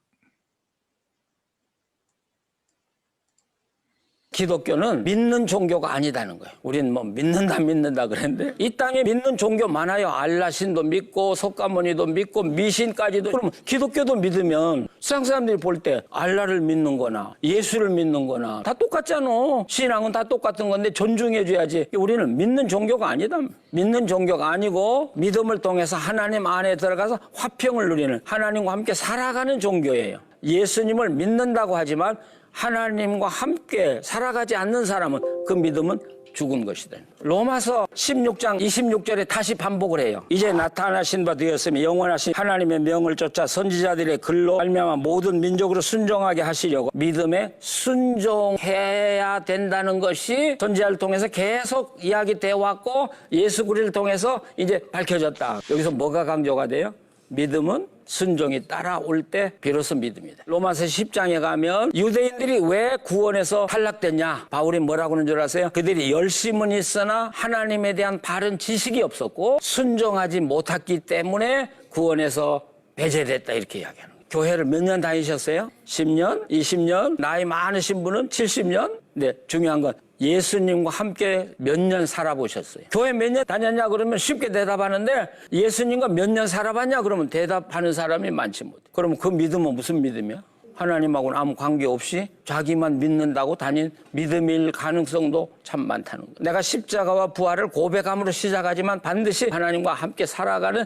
기독교는 믿는 종교가 아니다는 거예요. 우리는 뭐 믿는다 그랬는데 이 땅에 믿는 종교 많아요. 알라신도 믿고 석가모니도 믿고 미신까지도. 그럼 기독교도 믿으면 세상 사람들이 볼 때 알라를 믿는 거나 예수를 믿는 거나 다 똑같잖아. 신앙은 다 똑같은 건데 존중해 줘야지. 우리는 믿는 종교가 아니다. 믿는 종교가 아니고 믿음을 통해서 하나님 안에 들어가서 화평을 누리는, 하나님과 함께 살아가는 종교예요. 예수님을 믿는다고 하지만 하나님과 함께 살아가지 않는 사람은 그 믿음은 죽은 것이다. 로마서 16장 26절에 다시 반복을 해요. 이제 나타나신 바 되었으며 영원하신 하나님의 명을 쫓아 선지자들의 글로 말미암아 모든 민족으로 순종하게 하시려고 믿음에 순종해야 된다는 것이 선지자를 통해서 계속 이야기되어 왔고 예수 그리스도를 통해서 이제 밝혀졌다. 여기서 뭐가 강조가 돼요? 믿음은 순종이 따라올 때 비로소 믿음이다. 로마서 10장에 가면 유대인들이 왜 구원에서 탈락됐냐? 바울이 뭐라고 하는 줄 아세요? 그들이 열심은 있으나 하나님에 대한 바른 지식이 없었고 순종하지 못했기 때문에 구원에서 배제됐다 이렇게 이야기하는 거예요. 교회를 몇 년 다니셨어요? 10년? 20년? 나이 많으신 분은 70년? 네, 중요한 건 예수님과 함께 몇 년 살아보셨어요? 교회 몇 년 다녔냐 그러면 쉽게 대답하는데 예수님과 몇 년 살아봤냐 그러면 대답하는 사람이 많지 못해. 그러면 그 믿음은 무슨 믿음이야? 하나님하고는 아무 관계없이 자기만 믿는다고 다닌 믿음일 가능성도 참 많다는 거예요. 내가 십자가와 부활을 고백함으로 시작하지만 반드시 하나님과 함께 살아가는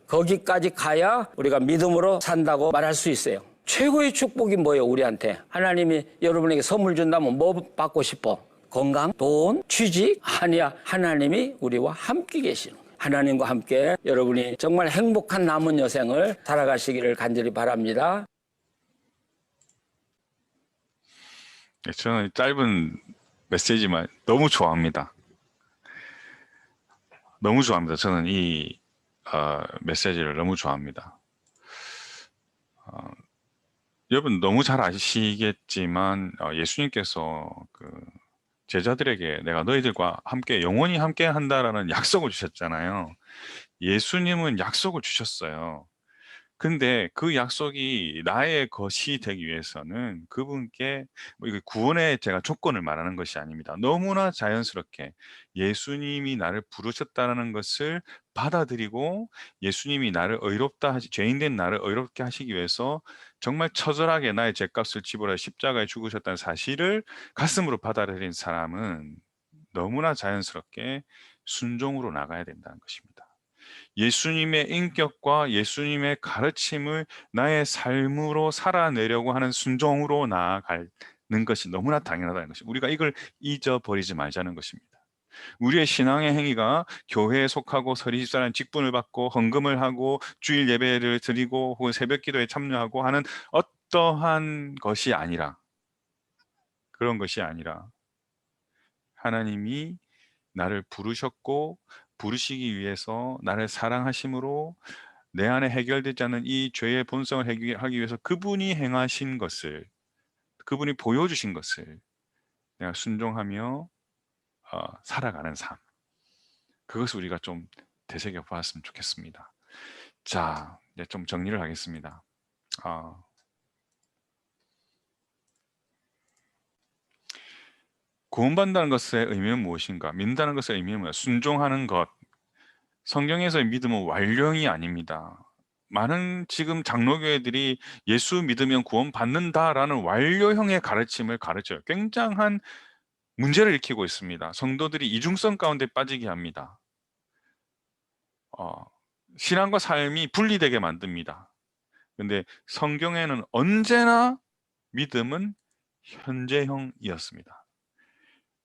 거기까지 가야 우리가 믿음으로 산다고 말할 수 있어요. 최고의 축복이 뭐예요? 우리한테 하나님이 여러분에게 선물 준다면 뭐 받고 싶어? 건강, 돈, 취직? 아니야. 하나님이 우리와 함께 계시는 거예요. 하나님과 함께 여러분이 정말 행복한 남은 여생을 살아가시기를 간절히 바랍니다. 저는 짧은 메시지만 너무 좋아합니다. 너무 좋아합니다. 저는 이 메시지를 너무 좋아합니다. 여러분 너무 잘 아시겠지만 예수님께서 그 제자들에게 내가 너희들과 함께 영원히 함께 한다라는 약속을 주셨잖아요. 예수님은 약속을 주셨어요. 근데 그 약속이 나의 것이 되기 위해서는 그분께 이거 구원의 제가 조건을 말하는 것이 아닙니다. 너무나 자연스럽게 예수님이 나를 부르셨다는 것을 받아들이고 예수님이 나를 죄인된 나를 의롭게 하시기 위해서 정말 처절하게 나의 죄값을 지불하여 십자가에 죽으셨다는 사실을 가슴으로 받아들인 사람은 너무나 자연스럽게 순종으로 나가야 된다는 것입니다. 예수님의 인격과 예수님의 가르침을 나의 삶으로 살아내려고 하는 순종으로 나아가는 것이 너무나 당연하다는 것입니다. 우리가 이걸 잊어버리지 말자는 것입니다. 우리의 신앙의 행위가 교회에 속하고 서리집사라는 직분을 받고 헌금을 하고 주일 예배를 드리고 혹은 새벽 기도에 참여하고 하는 어떠한 것이 아니라, 그런 것이 아니라 하나님이 나를 부르셨고 부르시기 위해서 나를 사랑하심으로 내 안에 해결되지 않는 이 죄의 본성을 해결하기 위해서 그분이 행하신 것을, 그분이 보여주신 것을 내가 순종하며 살아가는 삶, 그것을 우리가 좀 되새겨보았으면 좋겠습니다. 자, 이제 좀 정리를 하겠습니다. 구원받는다는 것의 의미는 무엇인가? 믿는다는 것의 의미는 뭐야? 순종하는 것. 성경에서의 믿음은 완령이 아닙니다. 많은 지금 장로교회들이 예수 믿으면 구원받는다라는 완료형의 가르침을 가르쳐요. 굉장한 문제를 일으키고 있습니다. 성도들이 이중성 가운데 빠지게 합니다. 신앙과 삶이 분리되게 만듭니다. 근데 성경에는 언제나 믿음은 현재형이었습니다.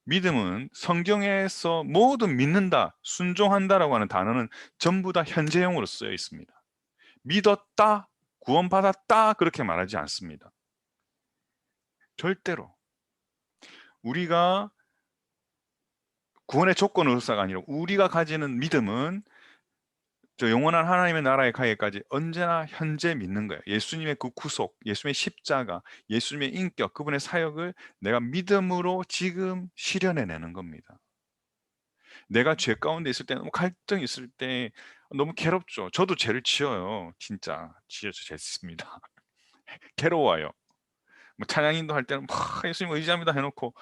믿음은 성경에서 모든 믿는다, 순종한다라고 하는 단어는 전부 다 현재형으로 쓰여 있습니다. 믿었다, 구원받았다 그렇게 말하지 않습니다. 절대로. 우리가 구원의 조건으로서가 아니라 우리가 가지는 믿음은 저 영원한 하나님의 나라에 가기까지 언제나 현재 믿는 거예요. 예수님의 그 구속, 예수님의 십자가, 예수님의 인격, 그분의 사역을 내가 믿음으로 지금 실현해내는 겁니다. 내가 죄 가운데 있을 때, 너무 갈등이 있을 때 너무 괴롭죠. 저도 죄를 지어요. 진짜 지어서 죄습니다. 괴로워요. 뭐 찬양인도 할 때는 막 예수님 의지합니다 해놓고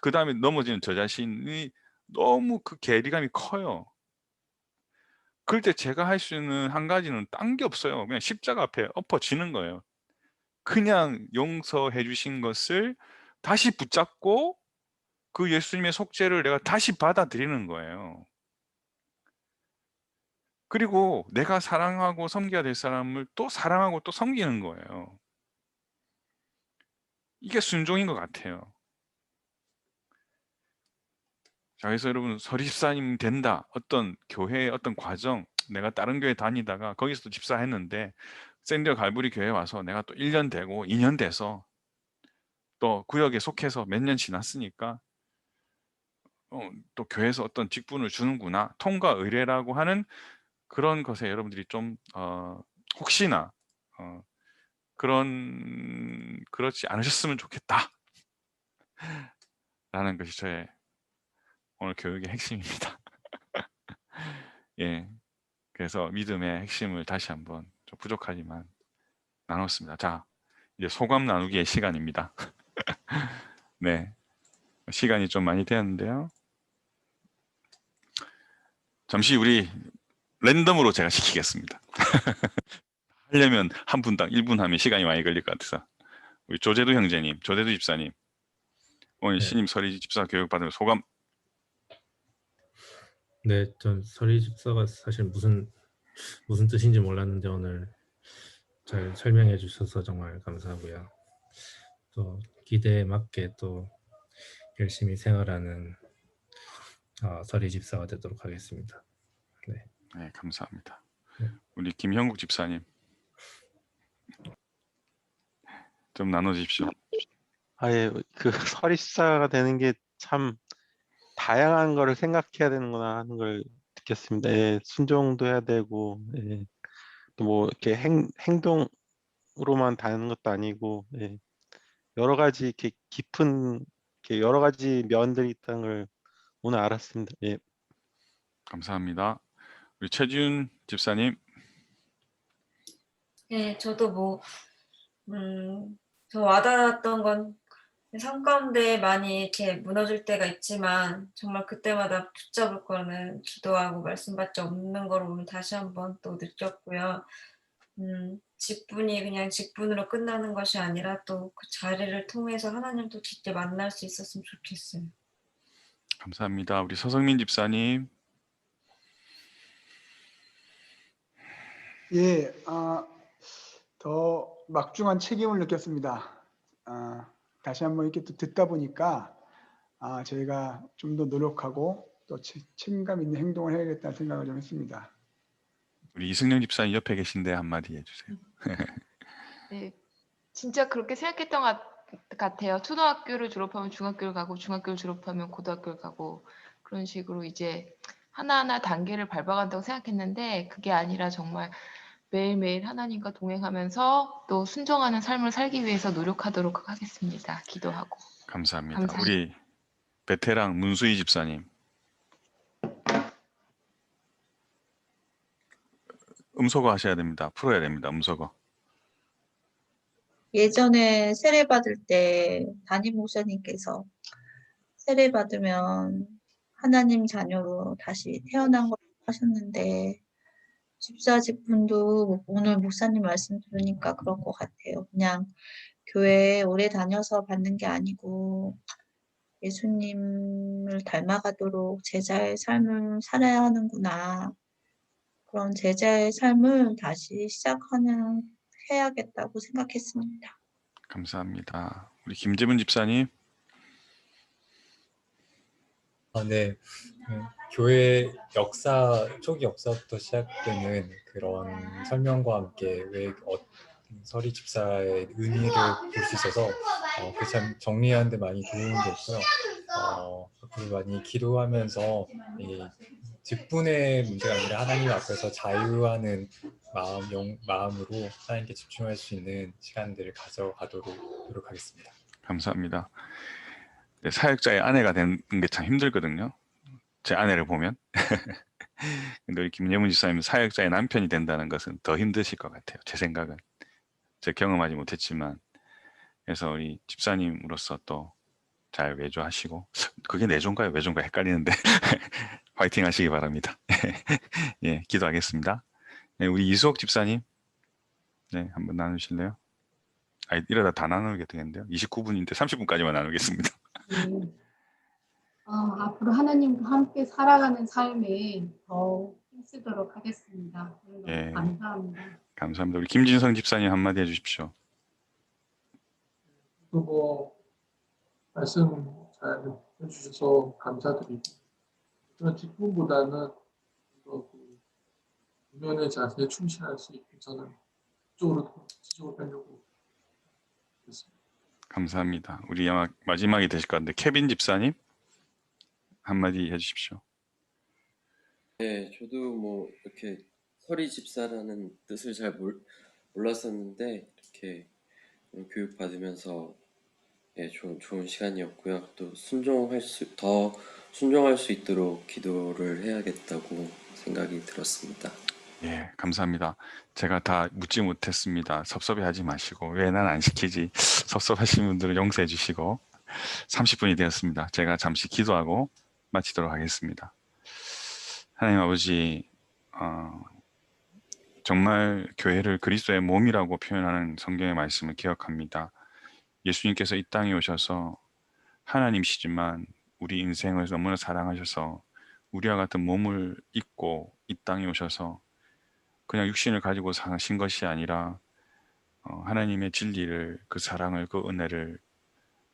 그 다음에 넘어지는 저 자신이 너무 그 괴리감이 커요. 그럴 때 제가 할 수 있는 한 가지는 딴 게 없어요. 그냥 십자가 앞에 엎어지는 거예요. 그냥 용서해 주신 것을 다시 붙잡고 그 예수님의 속죄를 내가 다시 받아들이는 거예요. 그리고 내가 사랑하고 섬겨야 될 사람을 또 사랑하고 또 섬기는 거예요. 이게 순종인 것 같아요. 자, 그래서 여러분 서리 집사님 된다. 어떤 교회의 어떤 과정, 내가 다른 교회 다니다가 거기서도 집사했는데 샌디어 갈보리 교회에 와서 내가 또 1년 되고 2년 돼서 또 구역에 속해서 몇 년 지났으니까 또 교회에서 어떤 직분을 주는구나. 통과 의례라고 하는 그런 것에 여러분들이 좀 혹시나 그렇지 않으셨으면 좋겠다. 라는 것이 저의 오늘 교육의 핵심입니다. 예. 그래서 믿음의 핵심을 다시 한번 좀 부족하지만 나눴습니다. 자, 이제 소감 나누기의 시간입니다. 네. 시간이 좀 많이 되었는데요. 잠시 우리 랜덤으로 제가 시키겠습니다. 하려면 한 분당 1분 하면 시간이 많이 걸릴 것 같아서. 우리 조재두 형제님, 조재두 집사님. 오늘 신임 서리 집사 교육 받은 소감. 네, 전 서리 집사가 사실 무슨 뜻인지 몰랐는데 오늘 잘 설명해 주셔서 정말 감사하고요. 또 기대에 맞게 또 열심히 생활하는 서리 집사가 되도록 하겠습니다. 네, 네, 감사합니다. 우리 김형국 집사님 좀 나눠주십시오. 예, 그 서리 집사가 되는 게 참 다양한 거를 생각해야 되는구나 하는 걸 느꼈습니다. 예, 순종도 해야 되고, 예, 또 뭐 이렇게 행동으로만 다는 것도 아니고, 예, 여러 가지 이렇게 깊은 이렇게 여러 가지 면들이 있다는 걸 오늘 알았습니다. 예. 감사합니다. 우리 최지훈 집사님. 네, 저도 저 와닿았던 건 삶 가운데 많이 이렇게 무너질 때가 있지만 정말 그때마다 붙잡을 거는 기도하고 말씀밖에 없는 걸 오늘 다시 한번 또 느꼈고요. 직분이 그냥 직분으로 끝나는 것이 아니라 또 그 자리를 통해서 하나님도 직접 만날 수 있었으면 좋겠어요. 감사합니다. 우리 서성민 집사님. 예, 더 막중한 책임을 느꼈습니다. 다시 한번 이렇게 또 듣다 보니까 저희가 좀 더 노력하고 또 책임감 있는 행동을 해야겠다는 생각을 좀 했습니다. 우리 이승영 집사님 옆에 계신데 한마디 해주세요. 네, 진짜 그렇게 생각했던 것 같아요. 초등학교를 졸업하면 중학교를 가고 중학교를 졸업하면 고등학교를 가고 그런 식으로 이제 하나하나 단계를 밟아간다고 생각했는데 그게 아니라 정말 매일매일 하나님과 동행하면서 또 순종하는 삶을 살기 위해서 노력하도록 하겠습니다. 기도하고. 감사합니다. 감사합니다. 우리 베테랑 문수희 집사님. 음소거 하셔야 됩니다. 풀어야 됩니다. 음소거. 예전에 세례 받을 때 담임 목사님께서 세례 받으면 하나님 자녀로 다시 태어난 걸 하셨는데 집사직 분도 오늘 목사님 말씀 들으니까 그런 것 같아요. 그냥 교회 오래 다녀서 받는 게 아니고 예수님을 닮아가도록 제자의 삶을 살아야 하는구나. 그런 제자의 삶을 다시 시작하는 해야겠다고 생각했습니다. 감사합니다. 우리 김재문 집사님. 네. 교회 역사, 초기 역사부터 시작되는 그런 설명과 함께 왜 서리 집사의 의미를 볼 수 있어서 그 참 정리하는 데 많이 도움이 됐고요. 앞으로 많이 기도하면서 이 직분의 문제가 아니라 하나님 앞에서 자유하는 마음으로 하나님께 집중할 수 있는 시간들을 가져가도록 노력하겠습니다. 감사합니다. 네, 사역자의 아내가 되는 게 참 힘들거든요. 제 아내를 보면. 근데 우리 김예문 집사님 사역자의 남편이 된다는 것은 더 힘드실 것 같아요. 제 생각은. 제가 경험하지 못했지만. 그래서 우리 집사님으로서 또 잘 외조하시고, 그게 내조인가요? 외조인가요? 헷갈리는데 화이팅 하시기 바랍니다. 예, 기도하겠습니다. 네, 우리 이수옥 집사님. 네, 한번 나누실래요? 이러다 다 나누게 되겠는데요. 29분인데 30분까지만 나누겠습니다. 앞으로 하나님과 함께 살아가는 삶에 더 힘쓰도록 하겠습니다. 너무 예. 감사합니다. 감사합니다. 우리 김진성 집사님 한마디 해주십시오. 또 말씀 잘 해주셔서 감사드리고 그런 직분보다는 구면의 자세에 충실할 수 있게 저는 그쪽으로 지적을 하려고 했습니다. 감사합니다. 우리 아마 마지막이 되실 것 같은데 케빈 집사님 한마디 해주십시오. 네, 저도 뭐 이렇게 서리 집사라는 뜻을 잘 몰랐었는데 이렇게 교육 받으면서 좋은 시간이었고요. 또 더 순종할 수 있도록 기도를 해야겠다고 생각이 들었습니다. 예, 감사합니다. 제가 다 묻지 못했습니다. 섭섭해하지 마시고 왜 난 안 시키지? 섭섭하신 분들은 용서해 주시고 30분이 되었습니다. 제가 잠시 기도하고 마치도록 하겠습니다. 하나님 아버지, 정말 교회를 그리스도의 몸이라고 표현하는 성경의 말씀을 기억합니다. 예수님께서 이 땅에 오셔서 하나님이시지만 우리 인생을 너무나 사랑하셔서 우리와 같은 몸을 입고 이 땅에 오셔서 그냥 육신을 가지고 사신 것이 아니라 하나님의 진리를, 그 사랑을, 그 은혜를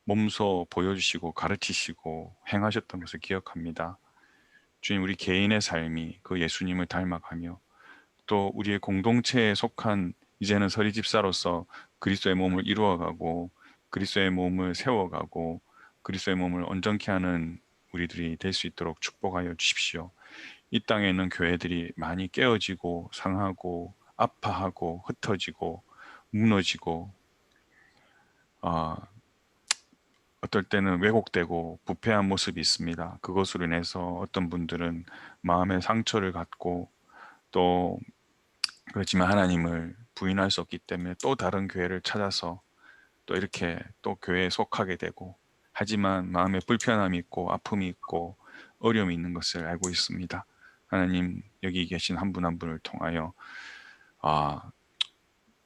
몸소 보여주시고 가르치시고 행하셨던 것을 기억합니다. 주님, 우리 개인의 삶이 그 예수님을 닮아가며 또 우리의 공동체에 속한 이제는 서리 집사로서 그리스도의 몸을 이루어가고 그리스도의 몸을 세워가고 그리스도의 몸을 온전케 하는 우리들이 될 수 있도록 축복하여 주십시오. 이 땅에 있는 교회들이 많이 깨어지고 상하고 아파하고 흩어지고 무너지고 어떨 때는 왜곡되고 부패한 모습이 있습니다. 그것으로 인해서 어떤 분들은 마음의 상처를 갖고 또 그렇지만 하나님을 부인할 수 없기 때문에 또 다른 교회를 찾아서 또 이렇게 또 교회에 속하게 되고 하지만 마음에 불편함이 있고 아픔이 있고 어려움이 있는 것을 알고 있습니다. 하나님, 여기 계신 한 분 한 분을 통하여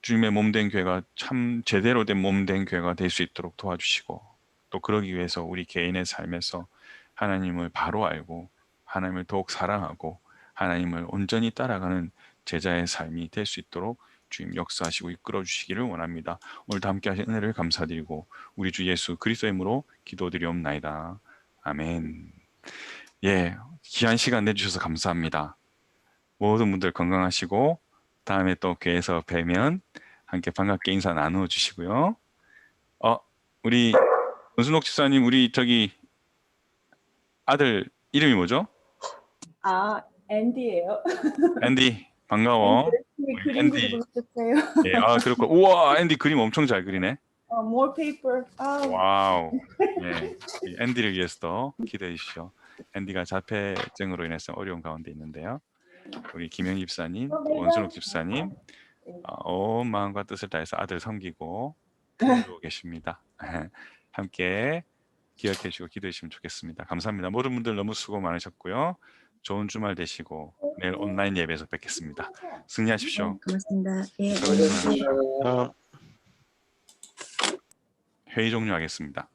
주님의 몸된 교회가 참 제대로 된 몸된 교회가 될 수 있도록 도와주시고 또 그러기 위해서 우리 개인의 삶에서 하나님을 바로 알고 하나님을 더욱 사랑하고 하나님을 온전히 따라가는 제자의 삶이 될 수 있도록 주님 역사하시고 이끌어 주시기를 원합니다. 오늘도 함께 하신 은혜를 감사드리고 우리 주 예수 그리스도의 이름으로 기도드리옵나이다. 아멘. 예, 귀한 시간 내주셔서 감사합니다. 모든 분들 건강하시고 다음에 또 교회에서 뵈면 함께 반갑게 인사 나누어 주시고요. 우리 은순옥 집사님, 우리 저기 아들 이름이 뭐죠? 앤디예요. 앤디, 반가워. 그림 앤디. 그리고 싶었어요. 예, 그렇고 우와, 앤디 그림 엄청 잘 그리네. More paper. 와우. 예, 이 앤디를 위해서도 기도해 주십시오. 앤디가 자폐증으로 인해서 어려운 가운데 있는데요. 우리 김영 집사님, 원순옥 집사님, 온 마음과 뜻을 다해서 아들 섬기고 기도하고 계십니다. 함께 기억해 주시고 기도해 주시면 좋겠습니다. 감사합니다. 모든 분들 너무 수고 많으셨고요. 좋은 주말 되시고 내일 온라인 예배에서 뵙겠습니다. 승리하십시오. 고맙습니다. 예. 수고하셨습니다. 회의 종료하겠습니다.